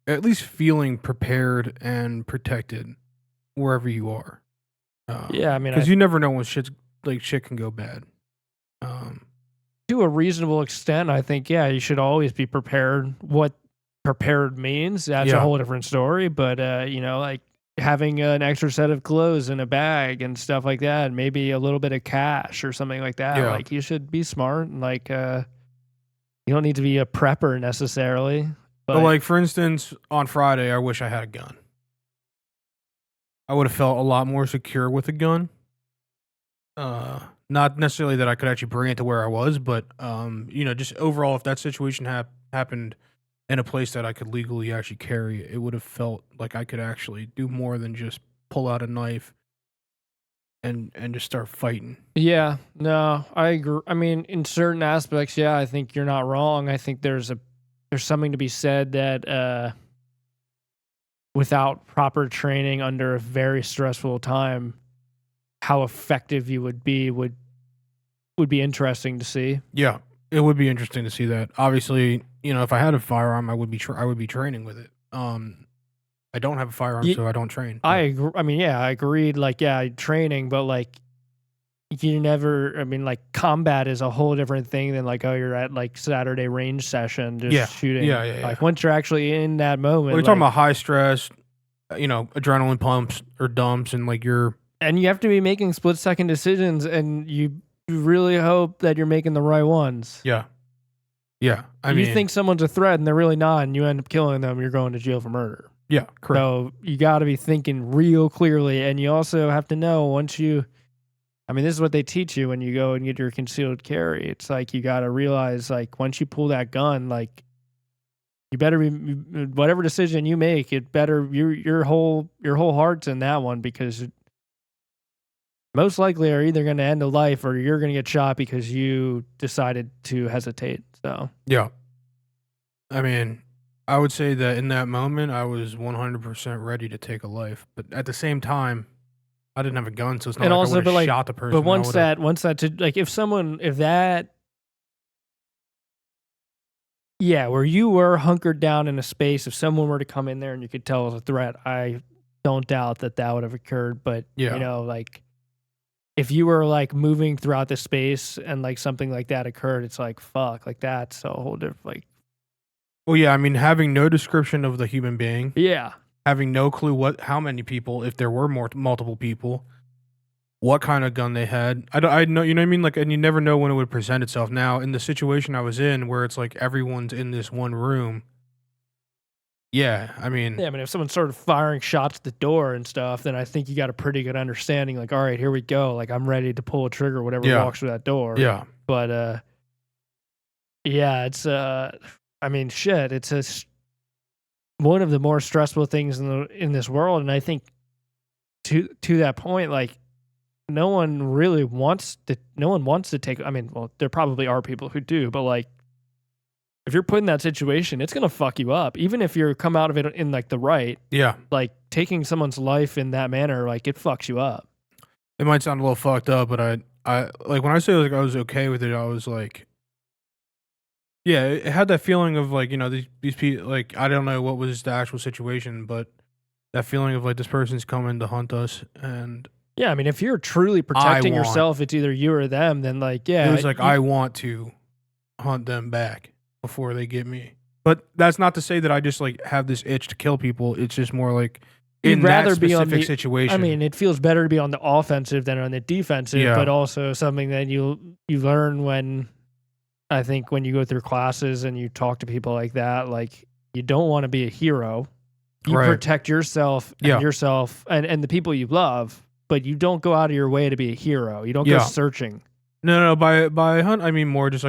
at least feeling prepared and protected wherever you are. Yeah, I mean, because you never know when shit can go bad. To a reasonable extent, I think, you should always be prepared. What prepared means, that's a whole different story. But, having an extra set of clothes in a bag and stuff like that, maybe a little bit of cash or something like that. Yeah. You should be smart and you don't need to be a prepper necessarily. But for instance, on Friday, I wish I had a gun. I would have felt a lot more secure with a gun. Not necessarily that I could actually bring it to where I was, but just overall, if that situation happened in a place that I could legally actually carry, it would have felt like I could actually do more than just pull out a knife and just start fighting. Yeah, no, I agree. I mean, in certain aspects, I think you're not wrong. I think there's something to be said that without proper training under a very stressful time, how effective you would be would be interesting to see. Yeah, it would be interesting to see that. Obviously, if I had a firearm, I would be training with it. I don't have a firearm, so I don't train. I agree. I mean, I agreed. Training, but you never. I mean, combat is a whole different thing than you're at Saturday range session just shooting. Yeah. Once you're actually in that moment, we're talking about high stress, adrenaline pumps or dumps, and and you have to be making split second decisions, and you really hope that you're making the right ones. Yeah. You think someone's a threat and they're really not, and you end up killing them, you're going to jail for murder. Yeah, correct. So you got to be thinking real clearly, and you also have to know once you. I mean, this is what they teach you when you go and get your concealed carry. It's you got to realize once you pull that gun, you better be whatever decision you make. It better your whole heart's in that one because. Most likely are either going to end a life or you're going to get shot because you decided to hesitate. So yeah, I mean, I would say that in that moment I was 100% ready to take a life, but at the same time, I didn't have a gun, so it's not I would have shot the person. But once where you were hunkered down in a space, if someone were to come in there and you could tell it was a threat, I don't doubt that would have occurred. But if you were moving throughout the space and something like that occurred, it's fuck, that's a whole different Well, yeah, I mean, having no description of the human being. Yeah. Having no clue how many people, if there were multiple people, what kind of gun they had. I know, you know what I mean? Like, and you never know when it would present itself. Now, in the situation I was in, where it's like everyone's in this one room. Yeah, I mean, if someone started firing shots at the door and stuff, then I think you got a pretty good understanding. Like, all right, here we go. Like, I'm ready to pull a trigger, whatever walks through that door. Yeah. But yeah, it's I mean, shit, it's one of the more stressful things in this world, and I think to that point, like, no one wants to take. I mean, well, there probably are people who do, but like, if you're put in that situation, it's gonna fuck you up. Even if you come out of it in like the right, like taking someone's life in that manner, like it fucks you up. It might sound a little fucked up, but I like when I say like I was okay with it, I was like, yeah, it had that feeling of like, you know, these people, like, I don't know what was the actual situation, but that feeling of like this person's coming to hunt us. And yeah, I mean, if you're truly protecting yourself, it's either you or them. Then like, yeah, it was like I want to hunt them back before they get me. But that's not to say that I just like have this itch to kill people. It's just more like in that specific situation. I mean, it feels better to be on the offensive than on the defensive, but also something that you learn when, I think, when you go through classes and you talk to people like that, like, you don't want to be a hero. You protect yourself and the people you love, but you don't go out of your way to be a hero. You don't go searching. No, by hunt I mean more just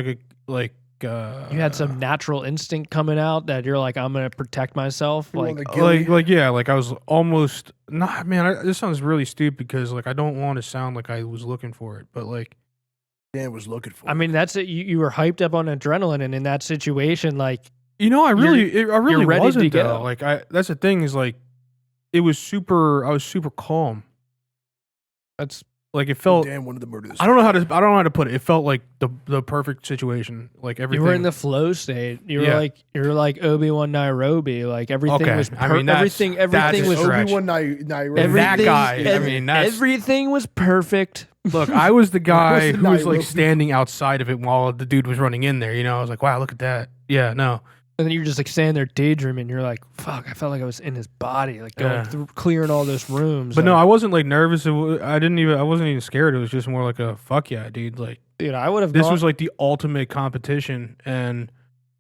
like you had some natural instinct coming out that you're like, I'm gonna protect myself. Like I was almost not. Man, this sounds really stupid because like I don't want to sound like I was looking for it, but like Dan was looking for. I mean, that's it. You were hyped up on adrenaline, and in that situation, like, you know, I really wasn't to though. go. Like that's the thing is like, I was super calm. That's. Like it felt. Dan wanted to murder this. I don't know how to put it. It felt like the perfect situation. Like everything. You were in the flow state. You were like Obi-Wan Nairobi. Like everything was. Everything was Obi-Wan Nairobi. That guy. Everything was perfect. Look, I was the guy who was like standing outside of it while the dude was running in there. You know, I was like, wow, look at that. Yeah, no. And then you're just like standing there daydreaming. You're like, fuck, I felt like I was in his body, like going through, clearing all those rooms. But no, I wasn't like nervous. I wasn't even scared. It was just more like a fuck yeah, dude. Like, dude, I would have. This was like the ultimate competition. And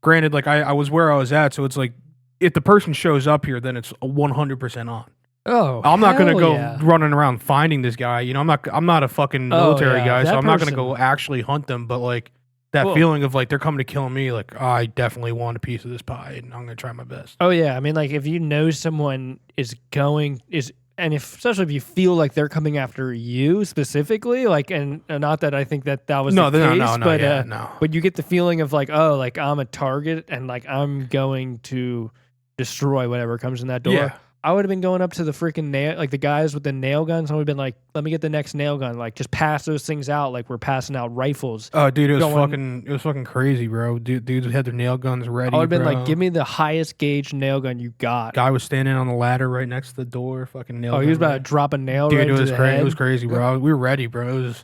granted, like I was where I was at, so it's like if the person shows up here, then it's 100% on. Oh, I'm not gonna go running around finding this guy. You know, I'm not a fucking military guy, so I'm not gonna go actually hunt them. But like. That feeling of like they're coming to kill me, like I definitely want a piece of this pie, and I'm gonna try my best. Oh yeah, I mean, like if you know someone and especially if you feel like they're coming after you specifically, like, and not that I think that was the case, but you get the feeling of like, oh, like I'm a target, and like I'm going to destroy whatever comes in that door. Yeah. I would have been going up to the freaking nail, like the guys with the nail guns. I would have been like, let me get the next nail gun. Like, just pass those things out like we're passing out rifles. Oh, dude, it was fucking crazy, bro. Dudes had their nail guns ready. I would have been like, give me the highest gauge nail gun you got. Guy was standing on the ladder right next to the door, fucking nail gun. Oh, he was about to drop a nail dude, right it was into the head. It was crazy, bro. We were ready, bro.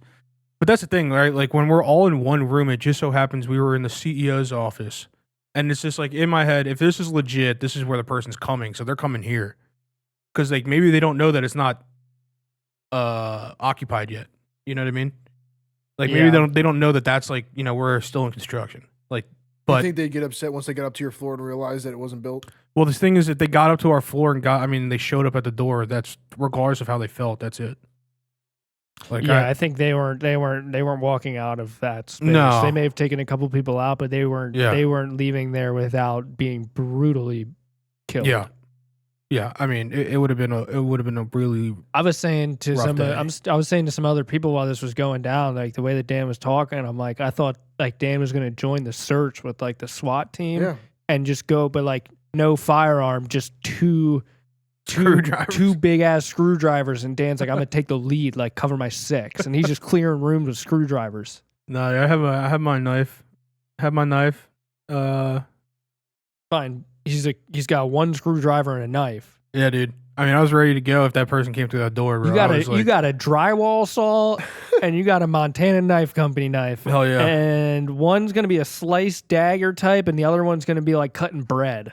But that's the thing, right? Like, when we're all in one room, it just so happens we were in the CEO's office. And it's just like, in my head, if this is legit, this is where the person's coming. So they're coming here. Because like maybe they don't know that it's not occupied yet. You know what I mean? Like maybe they don't know that that's like, you know, we're still in construction. Like, but I think they get upset once they get up to your floor and realize that it wasn't built. Well, the thing is, if they got up to our floor and they showed up at the door. That's regardless of how they felt. That's it. Like, I think they weren't walking out of that space. No. They may have taken a couple people out, but they weren't leaving there without being brutally killed. Yeah, I mean, it would have been a really. I was saying to I was saying to some other people while this was going down, like the way that Dan was talking, I'm like, I thought like Dan was going to join the search with like the SWAT team and just go, but like no firearm, just two big ass screwdrivers, and Dan's like, I'm gonna take the lead, like cover my six, and he's just clearing rooms with screwdrivers. No, I have my knife. Fine. He's got one screwdriver and a knife. Yeah, dude. I mean, I was ready to go if that person came through that door, bro. You got a drywall saw and you got a Montana Knife Company knife. Hell yeah. And one's going to be a sliced dagger type and the other one's going to be like cutting bread.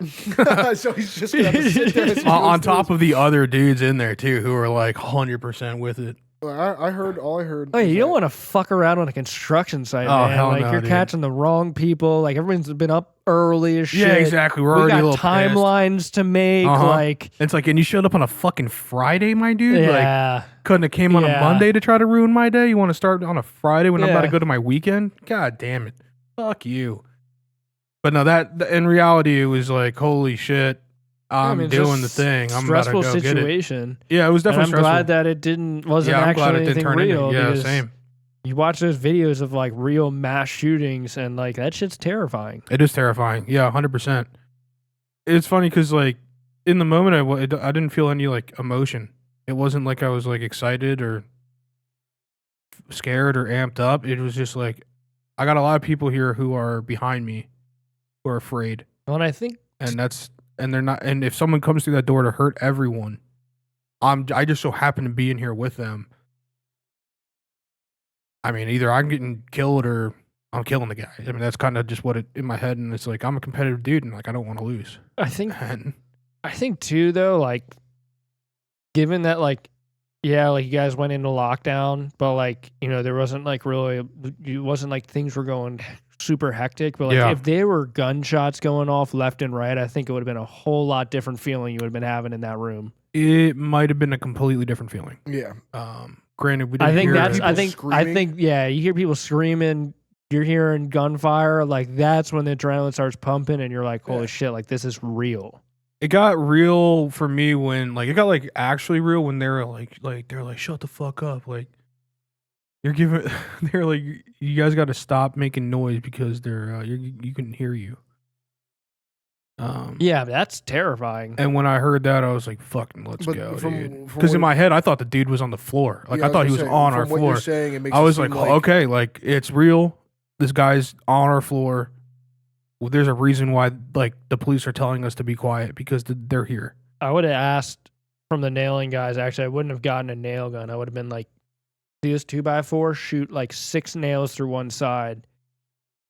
So he's just going to sit there on top of the other dudes in there too who are like 100% with it. I heard all I heard. Oh, was you don't that- want to fuck around on a construction site, Oh, man. hell Like no, you're dude. catching the wrong people. Like everyone's been up early as shit. Yeah, exactly. We're We already a got little pissed. timelines to make. Uh-huh. Like, It's like, and you showed up on a fucking Friday, my dude. Like, yeah, couldn't have came on a Yeah. Monday to try to ruin my day. You want to start on a Friday when I'm about to Yeah. go to my weekend? God damn it. Fuck you. But no, that in reality, it was like, holy shit. I'm it's doing the just thing. I'm about to stressful go get it. situation. Yeah, it was And definitely I'm stressful. glad that it wasn't yeah, I'm glad actually it didn't anything turn real. into. Yeah, because same. You watch those videos of like real mass shootings, and like that shit's terrifying. It is terrifying. Yeah, 100%. It's funny because like in the moment, I didn't feel any like emotion. It wasn't like I was like excited or scared or amped up. It was just like I got a lot of people here who are behind me, who are afraid, Well, and I think and they're not. And if someone comes through that door to hurt everyone, I just so happen to be in here with them. I mean, either I'm getting killed or I'm killing the guy. I mean, that's kind of just what it in my head, and it's like I'm a competitive dude, and like I don't want to lose. I think And too though, like given that like yeah, like you guys went into lockdown, but like, you know, there wasn't like really it wasn't like things were going super hectic, but like Yeah. if there were gunshots going off left and right, I think it would have been a whole lot different feeling you would have been having in that room. it might have been a completely different feeling. Yeah. Granted, we didn't I think hear that's it. I people think screaming. yeah, you hear people screaming, you're hearing gunfire, like that's when the adrenaline starts pumping and you're like, holy Yeah. shit, like this is real. It got real for me when like it got like actually real when they were like they're like shut the fuck up, like you're giving they're like you guys got to stop making noise because they're you can hear you. Yeah, that's terrifying. And when I heard that, I was like, "Fucking, let's But go, from dude!" what- Because in my head, I thought the dude was on the floor. Like Yeah, I thought he was gonna say, on from our what floor. You're saying, it makes I it was seem like, "Okay, like it's real. This guy's on our floor. Well, there's a reason why like the police are telling us to be quiet because they're here." I would have asked from the nailing guys, actually, I wouldn't have gotten a nail gun. I would have been like, see this 2x4, shoot like 6 nails through one side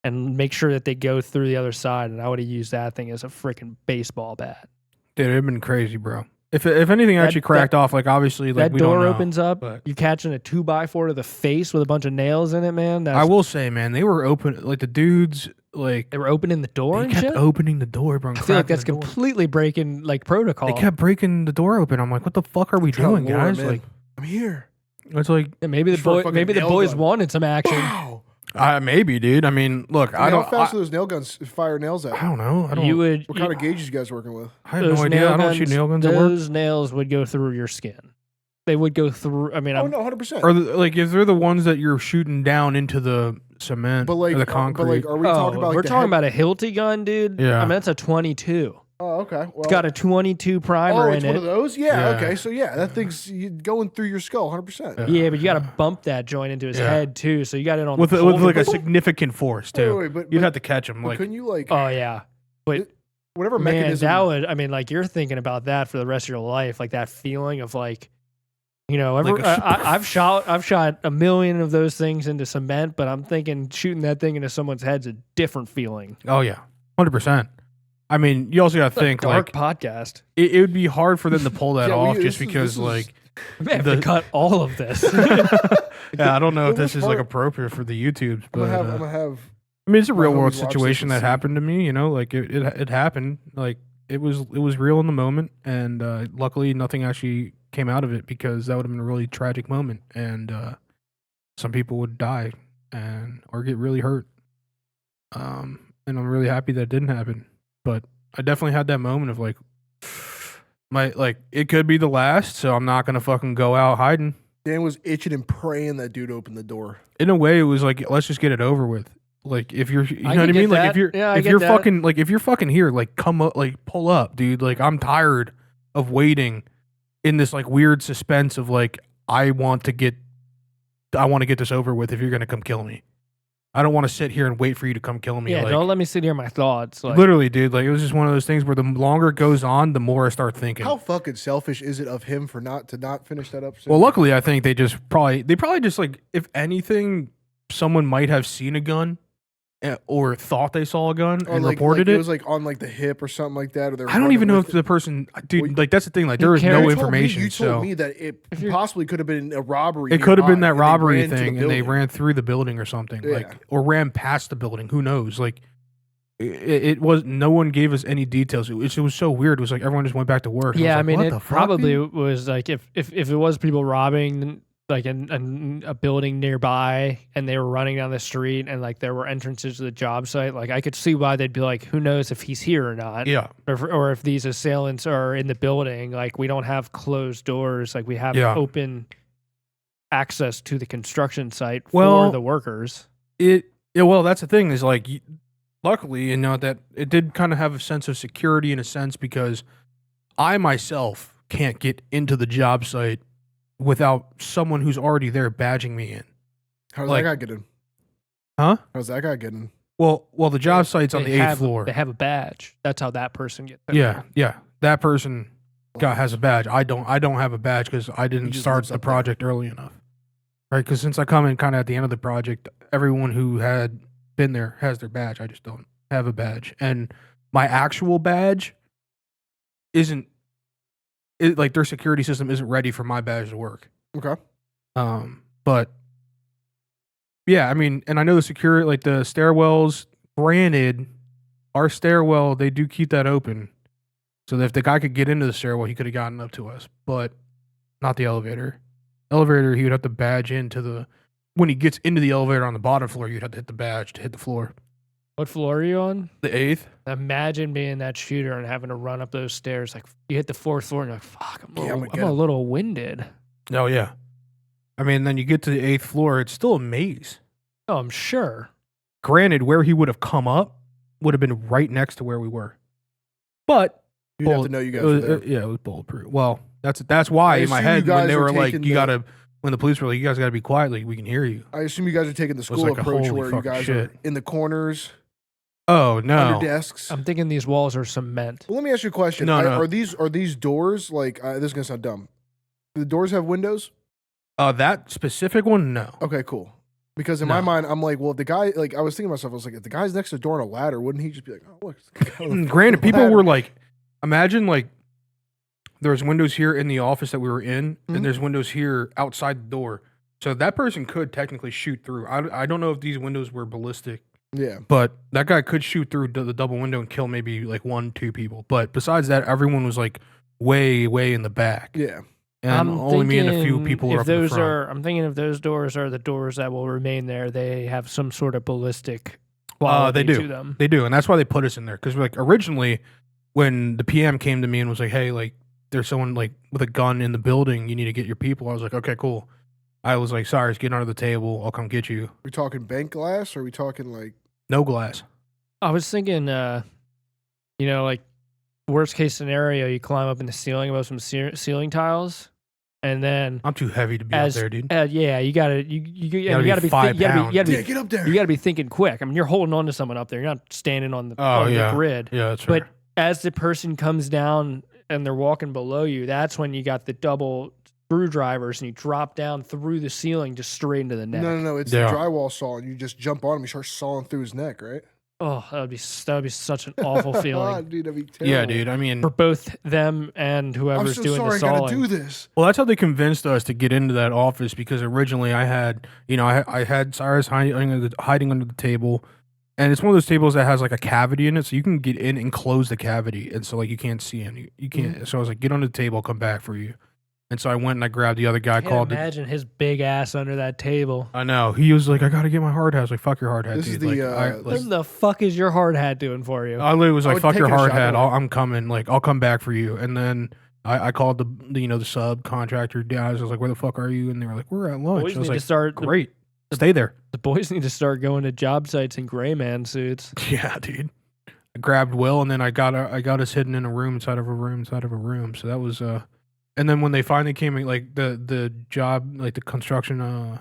and make sure that they go through the other side. And I would have used that thing as a freaking baseball bat. Dude, it'd been crazy, bro. If anything actually cracked off, like obviously, like that we don't door know, opens up, but- you're catching a 2x4 to the face with a bunch of nails in it, man. I will say, man, they were open. Like the dudes, like They were opening the door they and kept shit. opening the door, bro. and I feel like cracking that's the door. completely breaking like protocol. They kept breaking the door open. I'm like, what the fuck are we Trying to doing, lure 'em guys? in. Like, I'm here. it's like Yeah, maybe the Just for a boy, fucking maybe the nail boys gun. wanted some action. Wow. maybe, dude. I mean, look, I How don't. fast do those nail guns fire nails at? I don't know. I don't. You would What kind of gauges you guys working with? I have no idea. I don't shoot nail guns at work. Those nails would go through your skin. They would go through. I mean, Oh I'm, no, 100%. Or like if they're the ones that you're shooting down into the cement But like, or the concrete. but like, are we talking about? Like we're the talking head- about a Hilti gun, dude. Yeah. I mean, that's a 22. Oh, okay. Well, It's got a 22 primer it's in one it. of those. Yeah, Yeah. Okay. So yeah, that thing's going through your skull, 100%. Yeah, but you got to bump that joint into his Yeah. head too. So you got it on with the with like a shoulder. significant force too. Wait, but You'd have to catch them. but Like, couldn't you like Oh yeah, whatever man, mechanism? that would. I mean, like you're thinking about that for the rest of your life, like that feeling of like, you know, Like a I've shot a million of those things into cement, but I'm thinking shooting that thing into someone's head's a different feeling. oh yeah, 100%. I mean, you also got to think Dark like podcast. it would be hard for them to pull that Yeah, off this just is- because this is- like We have to The- cut all of this. yeah, I don't know if The this worst is like part- appropriate for the YouTubes, I'm but gonna have. I mean, it's a my real world homies watch this situation and that see. happened to me. You know, like it happened. Like it was real in the moment, and luckily nothing actually came out of it because that would have been a really tragic moment, and some people would die and or get really hurt. And I'm really happy that didn't happen, but I definitely had that moment of like, it could be the last, so I'm not gonna fucking go out hiding. Dan was itching and praying that dude opened the door. In a way, it was like, let's just get it over with. Like if you're, you know I what I can mean? get Like that. if you're, Yeah, I if get you're that. fucking, like if you're fucking here, like come up, like pull up, dude. Like I'm tired of waiting in this like weird suspense of like I want to get this over with. If you're gonna come kill me, I don't want to sit here and wait for you to come kill me. yeah, like, don't let me sit here in my thoughts. Like, literally, dude. Like it was just one of those things where the longer it goes on, the more I start thinking. How fucking selfish is it of him for not finish that up? Well, luckily, I think they probably just like, if anything, someone might have seen a gun or thought they saw a gun Or and like, reported it it. was like on like the hip or something like that. Or they were I don't running even know with if it. the person, dude, Well, like that's the thing. Like there you was can't- no You information. You told So me that it If you're- possibly could have been a robbery. it could have been nearby, that and they robbery ran to the thing, and they building. ran through the building or something, Yeah. like or ran past the building. Who knows? Like it was. No one gave us any details. It was so weird. It was like everyone just went back to work. Yeah, I was like, mean, what it the fuck, probably dude? was like if it was people robbing like in a building nearby and they were running down the street and like there were entrances to the job site, like I could see why they'd be like, who knows if he's here or not. Yeah, Or if these assailants are in the building, like we don't have closed doors, like we have Yeah. open access to the construction site Well, for the workers. Well, that's the thing is like, luckily, you know, that it did kind of have a sense of security in a sense because I myself can't get into the job site without someone who's already there badging me in. How's like- that guy getting? Huh? How's that guy getting? Well, the job site's on the They 8th have- floor. They have a badge. That's how that person gets in Yeah, there. yeah. That person has a badge. I don't have a badge because I didn't just start lives the up there. project early enough. Right? Because since I come in kind of at the end of the project, everyone who had been there has their badge. I just don't have a badge, and my actual badge isn't. Like their security system isn't ready for my badge to work. Okay. But yeah, I mean, and I know the security, like the stairwells. Granted, our stairwell they do keep that open, so that if the guy could get into the stairwell, he could have gotten up to us, but not the elevator. Elevator, he would have to badge into the. When he gets into the elevator on the bottom floor, you'd have to hit the badge to hit the floor. What floor are you on? The 8th. Imagine being that shooter and having to run up those stairs. Like you hit the 4th floor and you're like, fuck, Yeah, I'm gonna I'm get a it. little winded. Oh yeah. I mean, then you get to the 8th floor. It's still a maze. Oh, I'm sure. Granted, where he would have come up would have been right next to where we were, but You'd have to know you guys it were was, there. yeah, it was bulletproof. Well, that's why I in my assume you head when guys they are were like, taking you the- gotta, when the police were like, you guys gotta be quiet, like we can hear you. I assume you guys are taking the school like a approach holy where you fucking guys shit. are in the corners, Oh no, under desks. I'm thinking these walls are cement. Well, let me ask you a question. No, no. Are these doors like this is gonna sound dumb? Do the doors have windows? that specific one, no. Okay, cool. Because in my No. mind, I'm like, well, if the guy, like, I was thinking to myself, I was like, if the guy's next to the door on a ladder, wouldn't he just be like, oh, look. it's the guy on the Granted, people ladder. were like, imagine like there's windows here in the office that we were in, Mhm. and there's windows here outside the door. So that person could technically shoot through. I don't know if these windows were ballistic, Yeah. but that guy could shoot through the double window and kill maybe like 1-2 people. But besides that, everyone was like way in the back, Yeah. and I'm only me and a few thinking people were if up in the those front. I'm thinking if those doors are the doors that will remain there, they have some sort of ballistic They quality do. to them. They do, and that's why they put us in there. Because like originally, when the PM came to me and was like, "Hey, like there's someone like with a gun in the building. You need to get your people." I was like, "Okay, cool." I was like, "Sorry, get under the table. I'll come get you." We talking bank glass or are we talking like, No glass. I was thinking, like worst case scenario, you climb up in the ceiling above some ceiling tiles, and then I'm too heavy to be as out there, dude. yeah, you gotta be 5 pounds. yeah, get up there. you gotta be thinking quick. I mean, you're holding on to someone up there. You're not standing on the, Oh, on yeah. the grid. Yeah, that's But right. as the person comes down and they're walking below you, that's when you got the double screwdrivers and you drop down through the ceiling just straight into the neck. No. It's Yeah. the drywall saw, and you just jump on him. You start sawing through his neck, right? Oh, that would be such an awful feeling Dude, that'd be terrible. Yeah, dude. I mean, for both them and I'm whoever's so doing sorry. the I gotta sawing. do this. well, that's how they convinced us to get into that office because originally I had, I had Cyrus hiding under the table, and it's one of those tables that has like a cavity in it, so you can get in and close the cavity, and so like you can't see any. You can't. So I was like, get on the table, I'll come back for you. And so I went and I grabbed the other guy. I can't Called. imagine his big ass under that table. I know. He was like, I gotta get my hard hat. I was like, fuck your hard hat, This is dude. the, What the fuck is your hard hat doing for you? I literally was I like, would fuck take your it a hard shot, hat. don't worry. I'm coming. Like, I'll come back for you. And then I called the the subcontractor guys. I was like, where the fuck are you? And they were like, we're at lunch. Boys I was need like, to start. great. Stay there. The boys need to start going to job sites in gray man suits. Yeah, dude. I grabbed Will, and then I got us hidden in a room inside of a room. So that was and then when they finally came, like the job, like the construction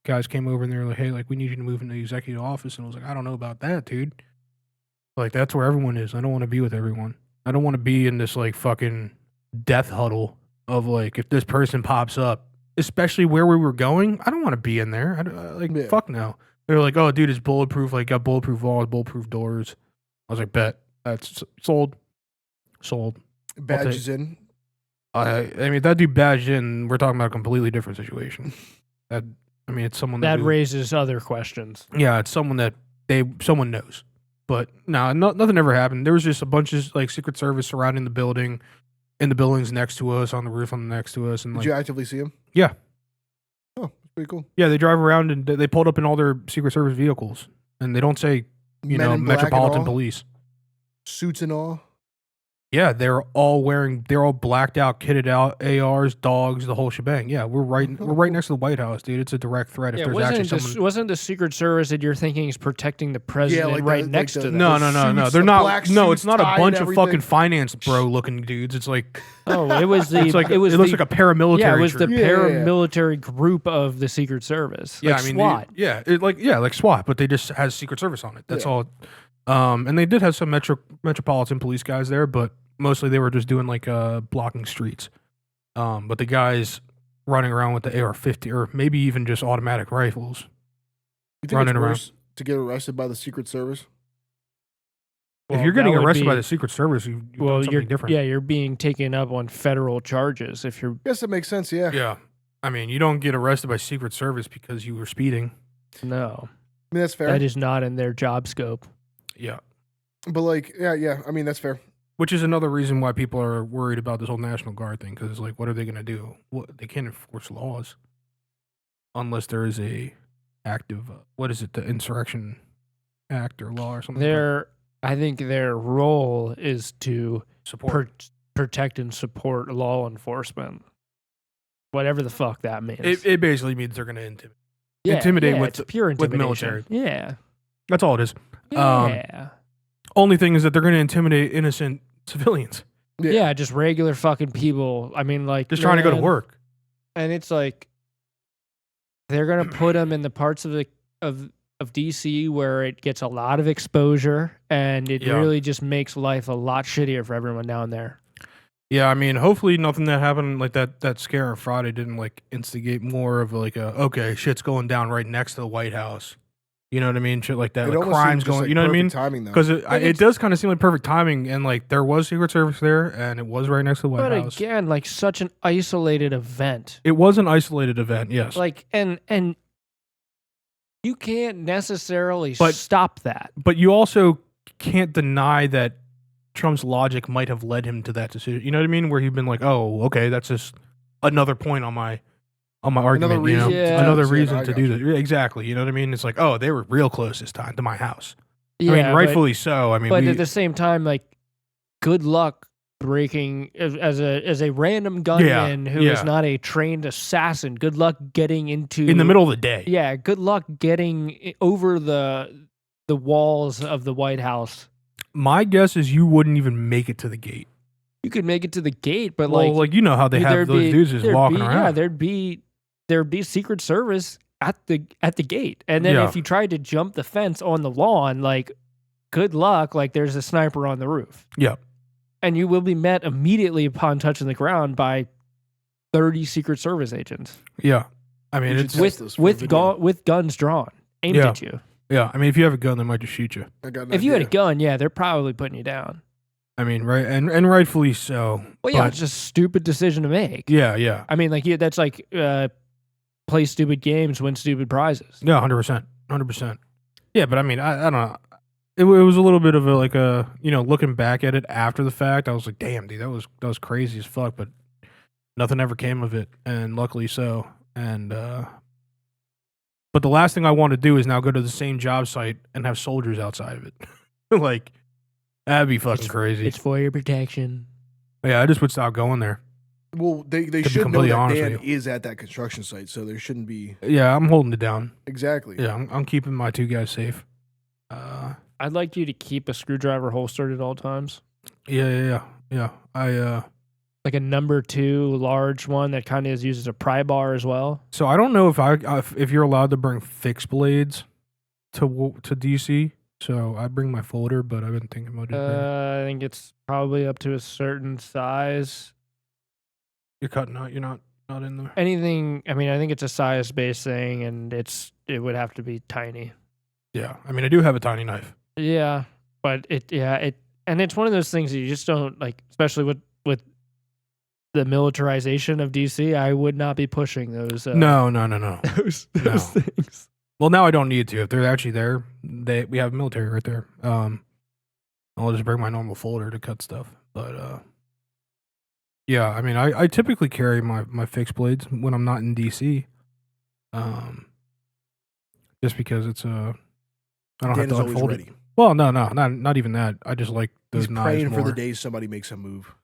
guys came over and they were like, hey, like we need you to move into the executive office, and I was like, I don't know about that, dude. Like that's where everyone is. I don't want to be with everyone. I don't want to be in this like fucking death huddle of like if this person pops up, especially where we were going. I don't want to be in there. Yeah. Fuck no. They're like, "Oh, dude, it's bulletproof. Like, got bulletproof walls, bulletproof doors." I was like, "Bet that's sold." Badges in. I mean, if that dude badged in, we're talking about a completely different situation. It's someone that raises other questions. Yeah, it's someone that someone knows. But no, nothing ever happened. There was just a bunch of like Secret Service surrounding the building, in the buildings next to us, on the roof on the next to us, and Did you actively see him? Yeah. Oh, pretty cool. Yeah, they drive around and they pulled up in all their Secret Service vehicles, and they don't say Metropolitan Police suits and all. Yeah, they're all blacked out, kitted out, ARs, dogs, the whole shebang. Yeah, we're right next to the White House, dude. It's a direct threat. If there's actually someone, wasn't the Secret Service that you're thinking is protecting the president next to them? No. They're not. No, it's not a bunch of fucking finance bro looking dudes. It's like it looks like a paramilitary. Yeah, it was the paramilitary group of the Secret Service. Yeah, like SWAT. Like SWAT, but they just has Secret Service on it. That's all. And they did have some metropolitan police guys there, but mostly they were just doing like blocking streets. But the guys running around with the AR-50 or maybe even just automatic rifles. You think it's worse to get arrested by the Secret Service? If you're getting arrested by the Secret Service, you've done something different. Yeah, you're being taken up on federal charges. If you're, yes, that makes sense. Yeah. Yeah, I mean, you don't get arrested by Secret Service because you were speeding. No, I mean that's fair. That is not in their job scope. Yeah. But like, yeah. I mean, that's fair. Which is another reason why people are worried about this whole National Guard thing, because it's like, what are they going to do? They can't enforce laws unless there is a active, the Insurrection Act or law or something. I think their role is to protect and support law enforcement, whatever the fuck that means. It basically means they're going to intimidate with pure with military. Yeah, that's all it is. Yeah. Only thing is that they're going to intimidate innocent civilians. Yeah, just regular fucking people. I mean, like just trying to go to work. And it's like they're going to put them in the parts of DC where it gets a lot of exposure, and it really just makes life a lot shittier for everyone down there. Yeah, I mean, hopefully nothing that happened like that scare on Friday didn't like instigate more of like shit's going down right next to the White House. You know what I mean? Shit like that. Like crimes going, you know what I mean? Because it does kind of seem like perfect timing. And like there was Secret Service there and it was right next to the White House. But again, like such an isolated event. It was an isolated event, yes. Like, and you can't necessarily stop that. But you also can't deny that Trump's logic might have led him to that decision. You know what I mean? Where he'd been like, oh, okay, that's just another point on my argument, another reason to do that. Exactly. You know what I mean? It's like, oh, they were real close this time to my house. Yeah, I mean, rightfully so. I mean, but at the same time, like, good luck breaking as a random gunman who is not a trained assassin. Good luck getting in the middle of the day. Yeah. Good luck getting over the walls of the White House. My guess is you wouldn't even make it to the gate. You could make it to the gate, but like you know how they have those dudes just walking around. Yeah, there'd be Secret Service at the gate, and then if you tried to jump the fence on the lawn, like, good luck. Like, there's a sniper on the roof. Yeah, and you will be met immediately upon touching the ground by 30 Secret Service agents. Yeah, I mean, it's with guns drawn, aimed at you. Yeah, I mean, if you have a gun, they might just shoot you. If you had a gun, they're probably putting you down. I mean, right, and rightfully so. Well, yeah, it's just a stupid decision to make. Yeah. I mean, like, that's like play stupid games, win stupid prizes. Yeah, 100%. Yeah, but I mean, I don't know. It was a little bit of looking back at it after the fact, I was like, damn, dude, that was crazy as fuck. But nothing ever came of it, and luckily so. And but the last thing I want to do is now go to the same job site and have soldiers outside of it. Like, that'd be fucking crazy. It's for your protection. Yeah, I just would stop going there. Well, they should know that Dan is at that construction site, so there shouldn't be. Yeah, I'm holding it down. Exactly. Yeah, I'm keeping my two guys safe. I'd like you to keep a screwdriver holstered at all times. Yeah. Like a number 2 large one that kind of is used as a pry bar as well. So I don't know if you're allowed to bring fixed blades to DC. So I bring my folder, but I've been thinking about it. I think it's probably up to a certain size. You're cutting out. You're not in there. Anything. I mean, I think it's a size-based thing, and it would have to be tiny. Yeah, I mean, I do have a tiny knife. Yeah, but and it's one of those things that you just don't like, especially with the militarization of DC. I would not be pushing those. No. Those No. things. Well, now I don't need to. If they're actually there, we have military right there. I'll just bring my normal folder to cut stuff. But yeah, I mean, I typically carry my fixed blades when I'm not in DC. Just because it's I don't Dan have to is always unfold ready. it. Well, no, not even that. I just like those He's knives praying more. for the day somebody makes a move.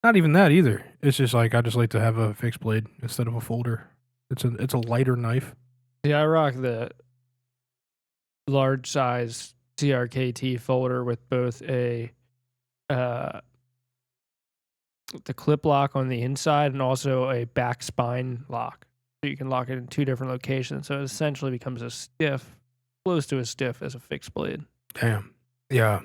Not even that either. It's just like I just like to have a fixed blade instead of a folder. It's a lighter knife. Yeah, I rock the large size CRKT folder with both the clip lock on the inside and also a back spine lock. So you can lock it in two different locations. So it essentially becomes close to as stiff as a fixed blade. Damn. Yeah.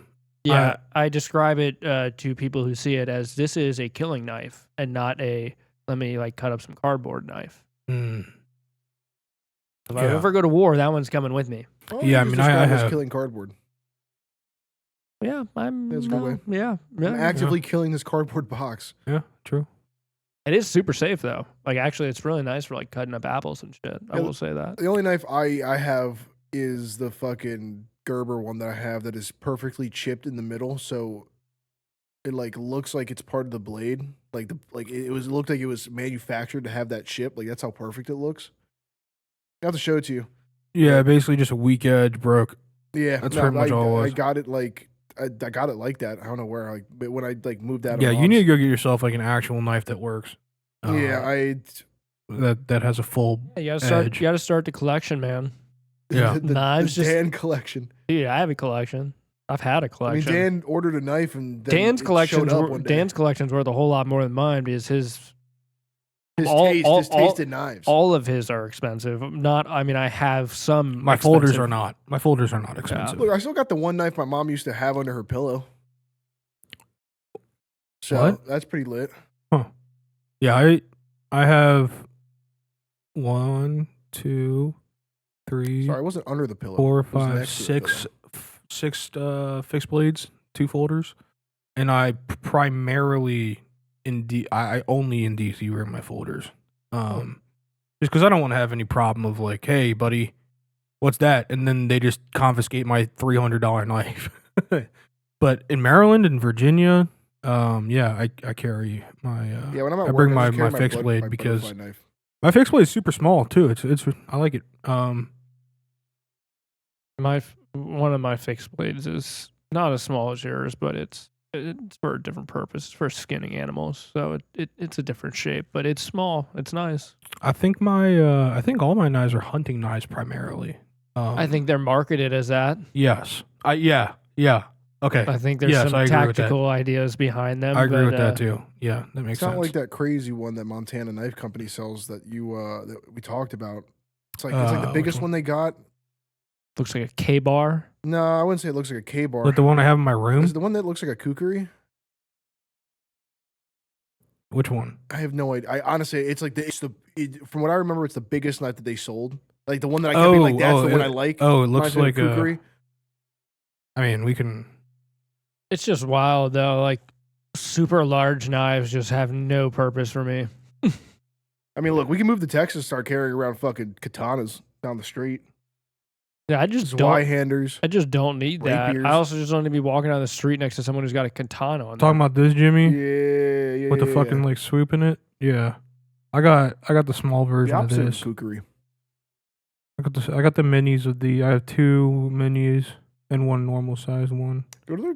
Yeah, I describe it to people who see it as this is a killing knife and not a let me like cut up some cardboard knife. Mm. If I ever go to war, that one's coming with me. Oh, Yeah, I mean, I have killing cardboard. Yeah, That's a good way. Yeah, I'm actively killing this cardboard box. Yeah, true. It is super safe though. Like actually, it's really nice for like cutting up apples and shit. I will say that. The only knife I have is the fucking Gerber one that I have that is perfectly chipped in the middle, so it like looks like it's part of the blade. Like it looked like it was manufactured to have that chip. Like that's how perfect it looks. I have to show it to you. Yeah, basically just a weak edge broke. Yeah, that's pretty much all it was. I got it like I got it like that. I don't know where. Like but when I like moved out. Yeah, of you need to go get yourself like an actual knife that works. Yeah, that has a full. You gotta start the collection, man. Yeah, knives. The Dan collection. Dude, I have a collection. I've had a collection. I mean, Dan ordered a knife and then Dan's collection's collection's worth a whole lot more than mine because his taste in knives. All of his are expensive. I have some. My folders are not. My folders are not expensive. Look, I still got the one knife my mom used to have under her pillow. So What? That's pretty lit. Huh. Yeah, I have 1, 2, 3. Sorry, I wasn't under the pillow. 4, It was 5, next to the 6, 6 fixed blades, 2 folders, and I primarily I only in DC wear my folders. Just because I don't want to have any problem of like, hey buddy, what's that? And then they just confiscate my $300 knife. But in Maryland and Virginia, I carry my when I'm at I bring work, I just my carry fixed blade because butterfly knife. my fixed blade is super small too. It's I like it. One of my fixed blades is not as small as yours, but it's for a different purpose. It's for skinning animals, so it's a different shape, but it's small. It's nice. I think all my knives are hunting knives primarily. I think they're marketed as that. Yes. Yeah. Okay. I think there's some tactical ideas behind them. I agree with that too. Yeah, that makes sense. It's not like that crazy one that Montana Knife Company sells that that we talked about. It's like the biggest one they got. Looks like a K-bar. No, I wouldn't say it looks like a K-bar. Like the one I have in my room? Is it the one that looks like a kukri? Which one? I have no idea. I honestly, it's like from what I remember, it's the biggest knife that they sold. Like the one that I kept being like, that's the one I like. Oh, it looks like a kukri. I mean, we can. It's just wild though. Like super large knives just have no purpose for me. I mean, look, we can move to Texas and start carrying around fucking katanas down the street. Yeah, I just don't. Y-handers. I just don't need that. Rapiers. I also just don't need to be walking down the street next to someone who's got a katana on. Talking about this, Jimmy? Yeah. With the fucking like swoop in it. Yeah, I got the small version of this. Kukri. I got the minis of the. I have 2 minis and 1 normal size one.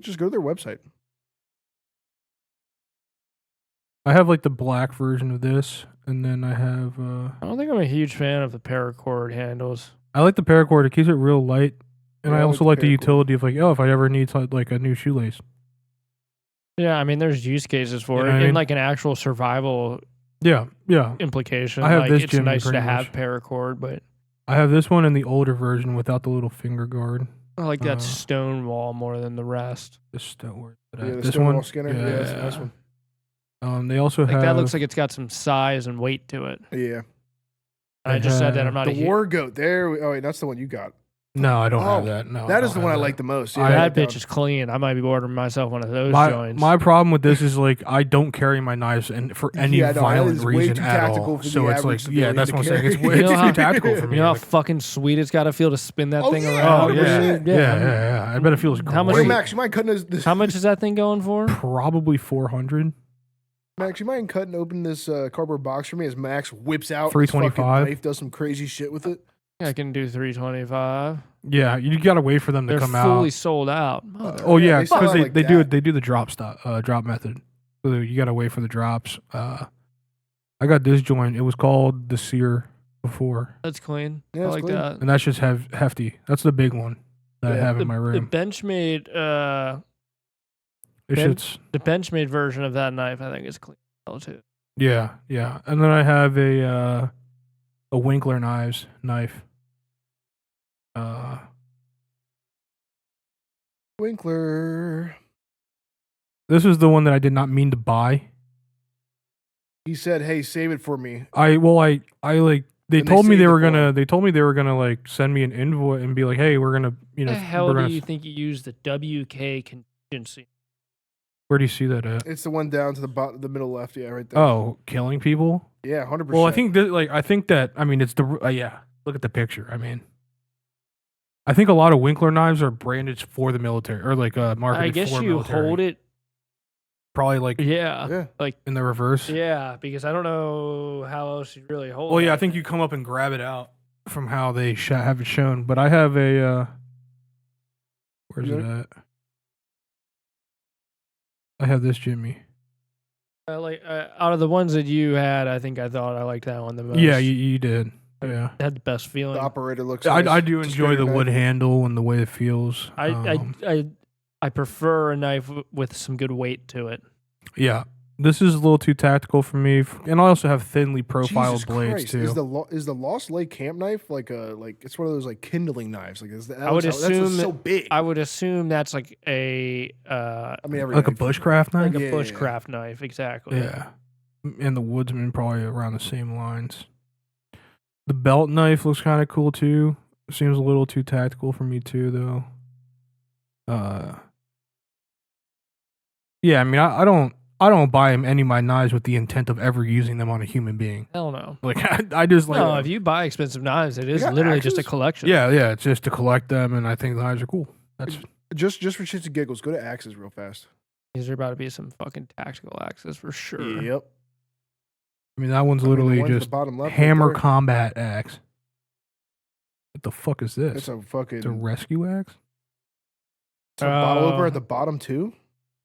Just go to their website. I have like the black version of this, and then I have. I don't think I'm a huge fan of the paracord handles. I like the paracord. It keeps it real light, and Yeah, I I also like like the the paracord. utility of like, if I ever need like a new shoelace. Yeah, I mean, there's use cases for You know it what I in mean? like an actual survival Yeah. implication. I have like, this it's Jimmy nice to pretty have much. paracord, but I have this one in the older version without the little finger guard. I like that stone wall more than the rest. This don't work. Yeah, the This Stonewall one, Skinner. Yeah, that's a nice one. They also Like have that looks like it's got some size and weight to it. Yeah. I just said that I'm not The a huge. War Goat. Oh wait, that's the one you got. No, I don't have Oh, that. No, that I is the don't one I have like the most. Yeah, I- That bitch is clean. I might be ordering myself one of those joints. My problem with this is like I don't carry my knives and for any Yeah, no, that violent is way reason too at tactical all. for the So it's like, average yeah, civilian that's to what I'm saying. It's carry. way You know too how- tactical for me. You know how Like, fucking sweet it's got to feel to spin that Oh, thing yeah. around? Oh, yeah. yeah. I bet it feels great. How much- Yo, Max, you mind cutting this? How much is that thing going for? Probably 400. Max, you mind cutting open this cardboard box for me as Max whips out his fucking $325. knife, does some crazy shit with it? I can do 325. Yeah, you gotta wait for them to They're come fully out. sold out. Oh yeah, they sell because out like they do that. it. They do the drop method. So you gotta wait for the drops. I got this joint. It was called the Sear before, That's clean. Yeah, I it's like clean. that. and that's just hefty. That's the big one that I Yeah. have in my The room. Benchmade, It's Ben- just the Benchmade version of that knife, I think, is clean too. yeah. And then I have a Winkler knife. Winkler. This is the one that I did not mean to buy. He said, "Hey, save it for me." I like they And they told me saved they it were for gonna him. they told me they were gonna like send me an invoice and be like, hey, we're gonna The hell we're do gonna you think you use the WK contingency? where do you see that at? It's the one down to the bottom, the middle left. Yeah, right there. Oh, killing people. Yeah, 100%. Well, I think that I mean it's the yeah. Look at the picture. I mean, I think a lot of Winkler knives are branded for the military or like marketed I guess for you military. hold it. Probably like Yeah. Yeah. Like, in the reverse. yeah, because I don't know how else you really hold Well, yeah, I that think thing. you come up and grab it out from how they have it shown. But I have a where's it at? I have this Jimmy. Out of the ones that you had, I thought I liked that one the most. Yeah, you did. Yeah. It had the best feeling. The operator looks. I nice. do It's a enjoy the straighter wood knife. handle and the way it feels. I prefer a knife with some good weight to it. Yeah, this is a little too tactical for me, and I also have thinly profiled Jesus blades Christ. too. Is the Lost Lake camp knife like it's one of those like kindling knives? Like I would that's assume so big. I would assume that's like a I mean, every Like a knife. bushcraft knife. like a Yeah. bushcraft knife, exactly. Yeah, and the woodsman probably around the same lines. The belt knife looks kind of cool too. Seems a little too tactical for me too, though. Yeah, I mean, I don't buy any of my knives with the intent of ever using them on a human being. Hell no. Like I just like No, if you buy expensive knives, it is got literally just a axes? collection. yeah, it's just to collect them, and I think the knives are cool. That's Just for shits and giggles, go to Axes real fast. These are about to be some fucking tactical axes for sure. Yep. I mean, that one's I mean, the literally one at the just bottom left right hammer there, combat axe. What the fuck is this? It's a fucking. It's a rescue axe? It's a bottle opener Oh. at the bottom too.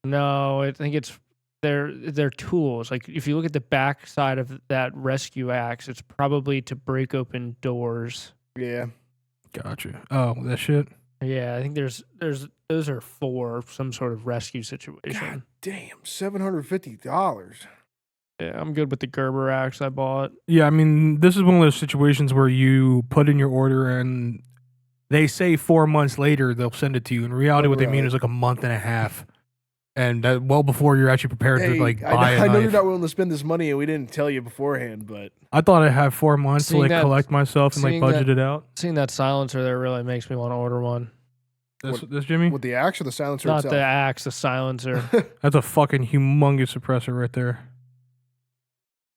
No, I think it's they're tools. Like if you look at the back side of that rescue axe, it's probably to break open doors. Yeah. Gotcha. Oh, that shit? Yeah, I think there's those are for some sort of rescue situation. God damn, $750. Yeah, I'm good with the Gerber axe I bought. Yeah, I mean, this is one of those situations where you put in your order and they say 4 months later they'll send it to you. In reality, what they mean Right. is like a month and a half. And that well before you're actually prepared Hey, to like I buy know, a I know you're knife. not willing to spend this money, and we didn't tell you beforehand, but I thought I'd have 4 months to Seeing like that- collect myself and like seeing budget that- it out. Seeing that silencer there really makes me want to order one. This Jimmy? with the axe or the silencer Not itself. the axe, the silencer. That's a fucking humongous suppressor right there.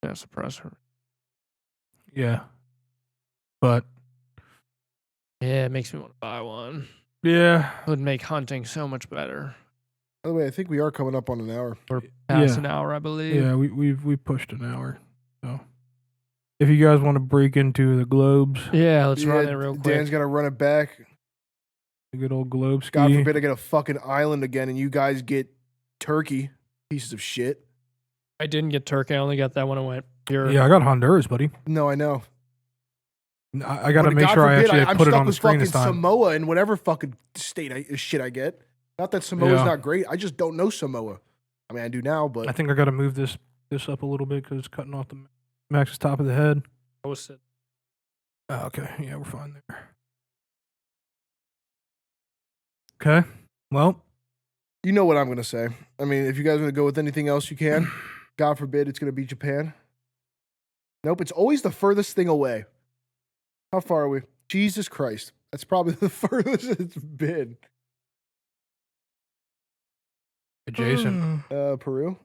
Yeah, suppressor. Yeah. But Yeah, it makes me want to buy one. yeah. It would make hunting so much better. By the way, I think we are coming up on an hour. We're past Yeah. an hour, I believe. Yeah, we pushed an hour. So if you guys want to break into the globes, Yeah, let's run Yeah, it real quick. Dan's got to run it back. the good old globe ski. God forbid I get a fucking island again, and you guys get turkey. Pieces of shit. I didn't get Turkey. I only got that when I went pure. Yeah, I got Honduras, buddy. No, I know. I got to But make God sure I forbid, actually I'm put it stuck on the with screen fucking this time. Samoa and whatever fucking shit I get. Not that Samoa's Yeah. not great. I just don't know Samoa. I mean, I do now, but I think I got to move this up a little bit because it's cutting off the Max's top of the head. Post it. Oh, okay, yeah, we're fine there. Okay, well, you know what I'm gonna say. I mean, if you guys want to go with anything else, you can. God forbid it's gonna be Japan. Nope, it's always the furthest thing away. How far are we? Jesus Christ. That's probably the furthest it's been. Adjacent. Peru?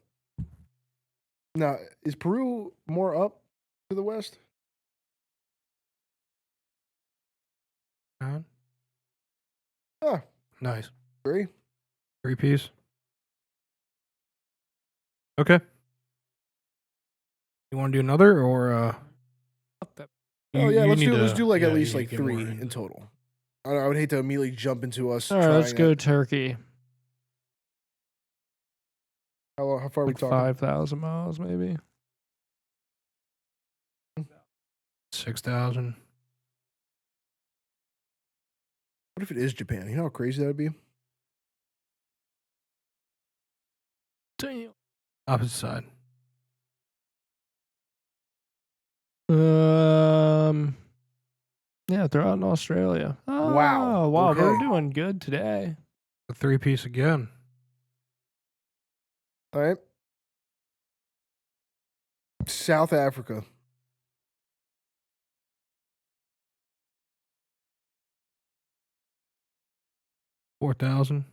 Now, is Peru more up to the west? Ah, Nice. 3. 3-piece. Okay. You want to do another or Oh yeah, let's do like yeah, at least you like get more 3 in total. I would hate to immediately jump into us. All right, let's trying go it. Turkey. How far are we Like talking? 5,000 miles, maybe. 6,000. What if it is Japan? You know how crazy that would be? Damn. Opposite side. Yeah, they're out in Australia. Wow. Oh, wow, Okay. we're doing good today. A 3-piece again. All right. South Africa. $4,000.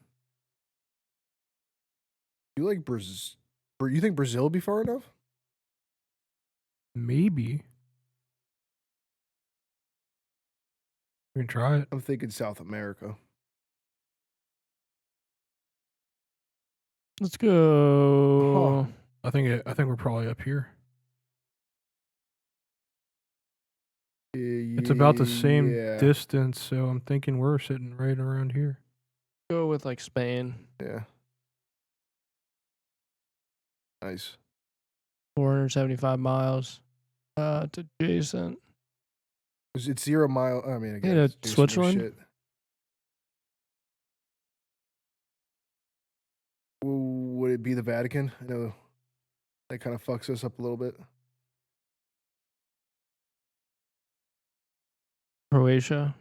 You like Brazil? You think Brazil would be far enough? Maybe. We can try it. I'm thinking South America. Let's go. I think we're probably up here. It's about the same distance, so I'm thinking we're sitting right around here. Go with like Spain. Yeah. Nice. 475 miles. It's adjacent. It's 0 mile. I mean, again, Yeah, it's doing some more Switzerland? shit. Would it be the Vatican? I know that kind of fucks us up a little bit. Croatia.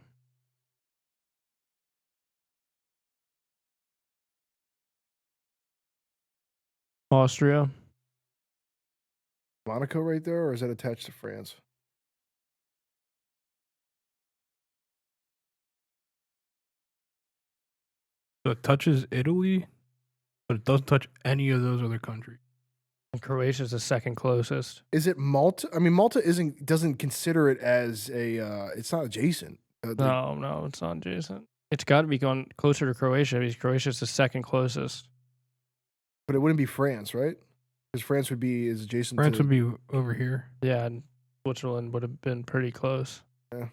Austria. Monaco right there, or is that attached to France? So it touches Italy, but it doesn't touch any of those other countries. And Croatia's the second closest. Is it Malta? I mean, Malta doesn't consider it as a. It's not adjacent. No, it's not adjacent. It's got to be going closer to Croatia because Croatia's the second closest. But it wouldn't be France, right? Because France is adjacent. France would be over here. Yeah, and Switzerland would have been pretty close. Yeah.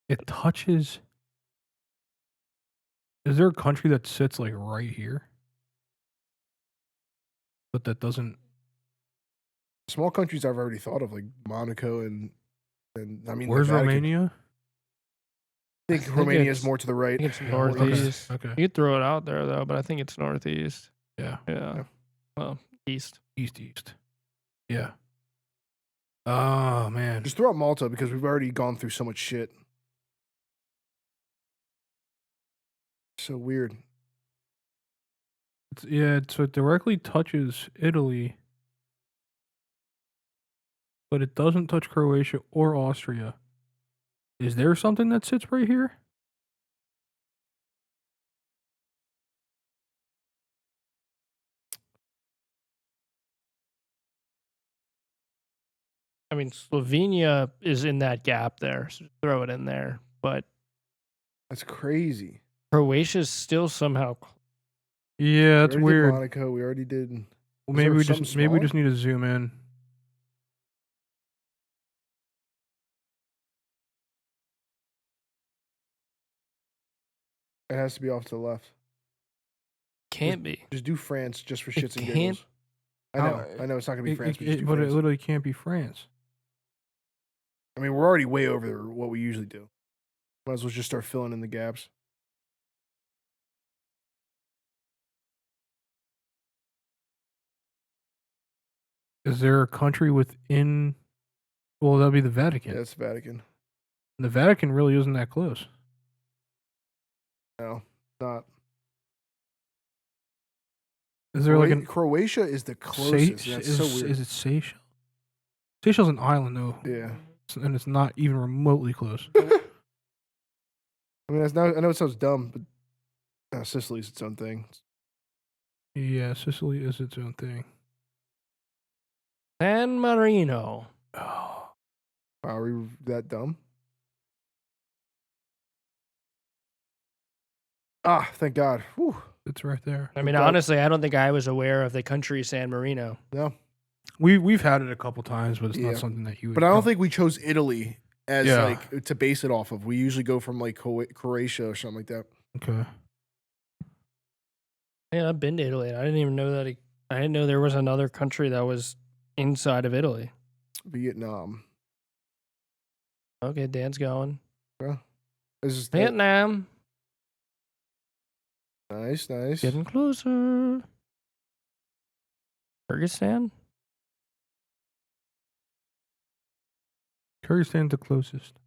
It touches. Is there a country that sits like right here? But that doesn't. Small countries I've already thought of, like Monaco and I mean, Where's the Vatican. Romania? I think Romania is more to the right. I think it's Yeah, northeast. Okay. You could throw it out there though, but I think it's northeast. Yeah. Yeah. Well, east. East. Yeah. Oh man. Just throw out Malta because we've already gone through so much shit. So weird. So it directly touches Italy, but it doesn't touch Croatia or Austria. Is there something that sits right here? I mean, Slovenia is in that gap there, so throw it in there. But That's crazy. Croatia's still somehow. Yeah, that's we already weird. Did Monaco. We already did. Well, maybe we just need to zoom in. It has to be off to the left. Can't be. Just do France just for It shits and can't- giggles. I know it's not gonna be France, but just do But it France. literally can't be France. I mean, we're already way over what we usually do. Might as well just start filling in the gaps. Is there a country within? Well, that'd be the Vatican. Yeah, it's Vatican. The Vatican really isn't that close. No, not. Is there like Croatia is the closest. That's so weird. Is it Seychelles? Seychelles is an island, though. Yeah. and it's not even remotely close. I mean, I know it sounds dumb, but Sicily's its own thing. Yeah, Sicily is its own thing. San Marino. Oh, Are we that dumb? Ah, thank God. Whew. it's right there. I mean, Okay. honestly, I don't think I was aware of the country San Marino. No. We've had it a couple times, but it's Yeah. not something that you would. But I don't think we chose Italy as Yeah. like to base it off of. We usually go from like Croatia or something like that. Okay. Man, I've been to Italy. I didn't even know that. I didn't know there was another country that was inside of Italy. Vietnam. Okay, Dan's going. This is Vietnam. nice. Getting closer. Kyrgyzstan? Kyrgyzstan's the closest.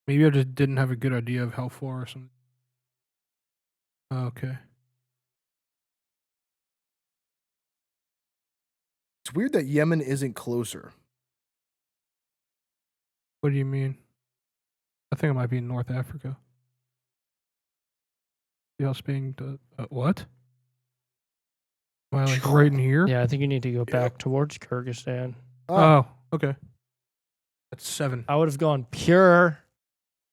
Maybe I just didn't have a good idea of how far or something. Okay. It's weird that Yemen isn't closer. What do you mean? I think it might be in North Africa. See how Spain does. What? Am I like right in here? Yeah, I think you need to go back towards Kyrgyzstan. Oh, okay. That's 7. I would have gone pure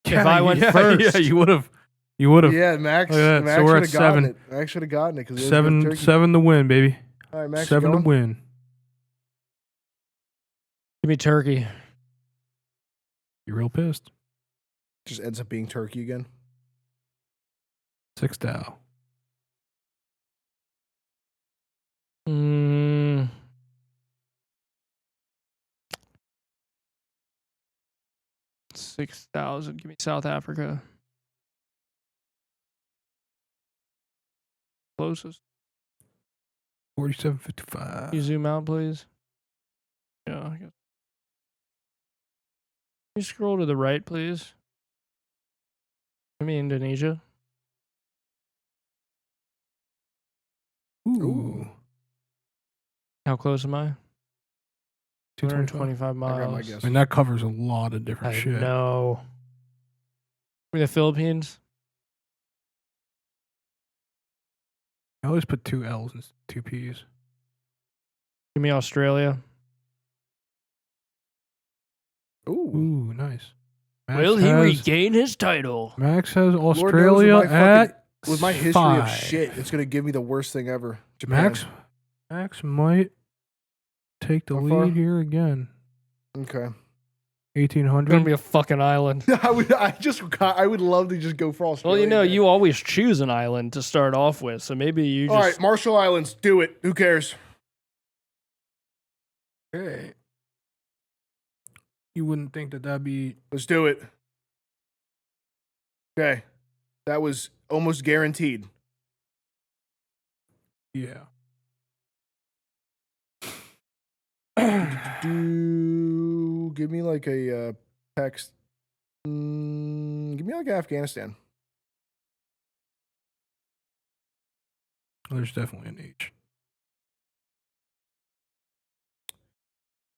if I went first. Yeah, you would have. You would have. Yeah, Max. Look at that. Max So we're should at have gotten 7. it. Max should have gotten it because 7 to win, baby. All right, Max. 7 to going? win. Give me Turkey. You're real pissed. Just ends up being Turkey again. 6 down. Mm. $6,000. Give me South Africa. Closest. 47.55. You zoom out, please. Yeah, I guess. Can you scroll to the right, please? Give me Indonesia. Ooh. How close am I? 225. 225 miles. I got my guess. I mean, that covers a lot of different I shit. know. Give me the Philippines. I always put 2 L's and 2 P's. Give me Australia. Ooh. Ooh, nice. Will he regain his title? Max has Lord knows Australia with my at with my history 5. of shit, it's gonna give me the worst thing ever. Japan. Max might take the How far? lead here again. Okay. It's 1800. gonna be a fucking island. I would love to just go for Australia. Well, you know, again. you always choose an island to start off with, so maybe you All just. right, Marshall Islands, do it. Who cares? Okay. You wouldn't think that that'd be. Let's do it. Okay. That was almost guaranteed. Yeah. Give me like a text. Give me like Afghanistan. There's definitely an H.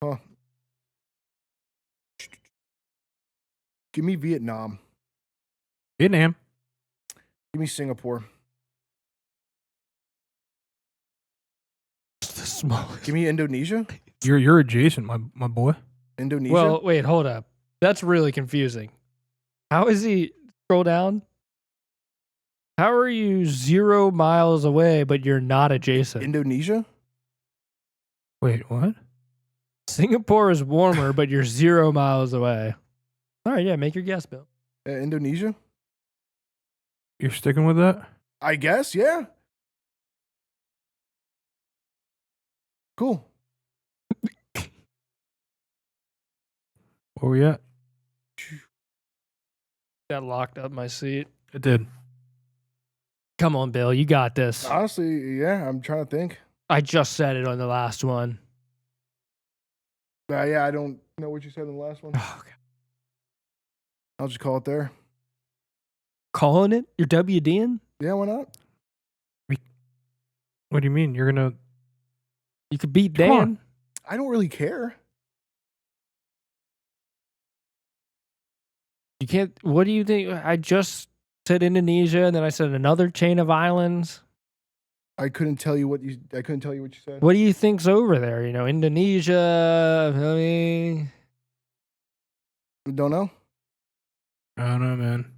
Huh. Give me Vietnam. Vietnam. Give me Singapore. The smallest. Give me Indonesia. You're adjacent, my boy. Indonesia. Well, wait, hold up. That's really confusing. How is he? Scroll down. How are you 0 miles away, but you're not adjacent? Indonesia. Wait, what? Singapore is warmer, but you're 0 miles away. All right, yeah, make your guess, Bill. Indonesia. You're sticking with that? I guess. Yeah. Cool. Where we at? That locked up my seat. It did. Come on, Bill, you got this. Honestly, yeah. I'm trying to think. I just said it on the last one. Yeah, I don't know what you said in the last one. Oh, God. I'll just call it there. Calling it? You're WDing? Yeah, why not? What do you mean? You're gonna? You could beat Come Dan. on. I don't really care. You can't. What do you think? I just said Indonesia, and then I said another chain of islands. I couldn't tell you what you said. What do you think's over there? Indonesia. I mean, Don't know. I don't know, man.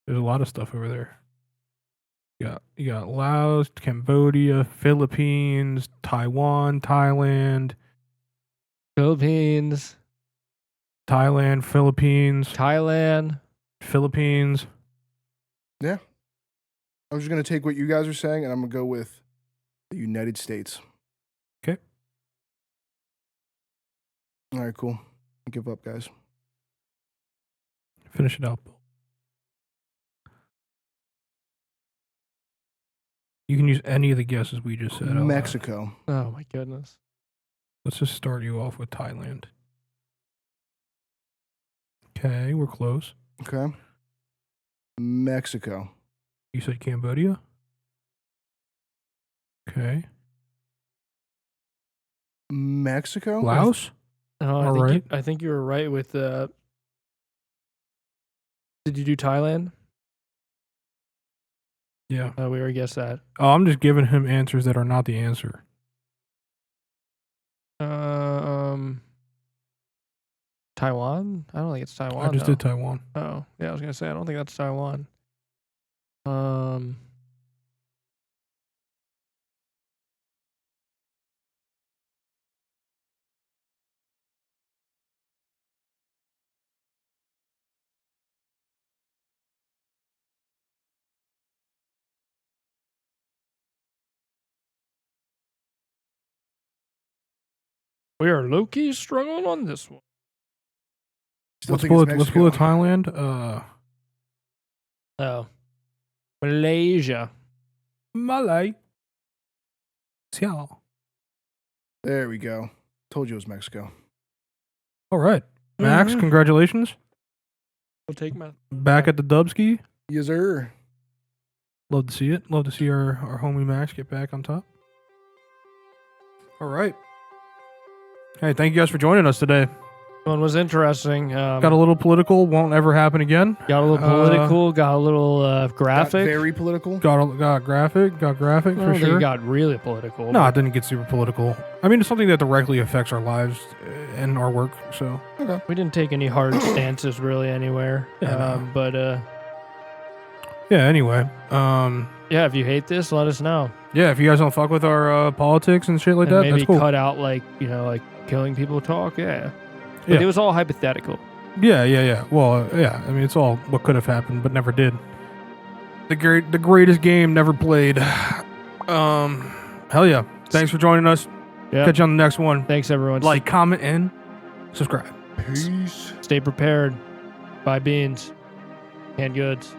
There's a lot of stuff over there. You got Laos, Cambodia, Philippines, Taiwan, Thailand, Philippines, Philippines. Yeah. I'm just gonna take what you guys are saying, and I'm gonna go with the United States. Okay. All right, cool. Give up, guys. Finish it out, Bill. You can use any of the guesses we just said. Mexico. Oh my goodness. Let's just start you off with Thailand. Okay, we're close. Okay. Mexico. You said Cambodia? Okay. Mexico? Laos? Oh, I think you were right with the. Did you do Thailand? Yeah. We already guessed that. Oh, I'm just giving him answers that are not the answer. Taiwan? I don't think it's Taiwan. I just did Taiwan. Oh, yeah, I was gonna say I don't think that's Taiwan. We are low-key struggling on this one. Still Let's think it's pull Mexico. it Thailand. Oh, Malaysia. Malay. Ciao. There we go. Told you it was Mexico. All right. Max, Mhm. congratulations. We'll take my. Back at the Dubski. Yes, sir. Love to see it. Love to see our homie Max get back on top. All right. Hey, thank you guys for joining us today. One was interesting. Got a little political. Won't ever happen again. Got a little political. Got a little graphic. Got very political. Got graphic. Got graphic I don't for think sure. it got really political. No, it didn't get super political. I mean, it's something that directly affects our lives and our work. So We didn't take any hard stances really anywhere. Yeah, no. But yeah. Anyway, yeah, if you hate this, let us know. yeah. If you guys don't fuck with our politics and shit like And that, maybe that's cool. cut out like killing people talk. Yeah. But Yeah. it was all hypothetical. Yeah. Well, yeah. I mean, it's all what could have happened, but never did. The greatest game never played. Hell yeah. Thanks for joining us. Yeah. Catch you on the next one. Thanks everyone. Like, comment, and subscribe. Peace. Stay prepared. Buy beans. Canned goods.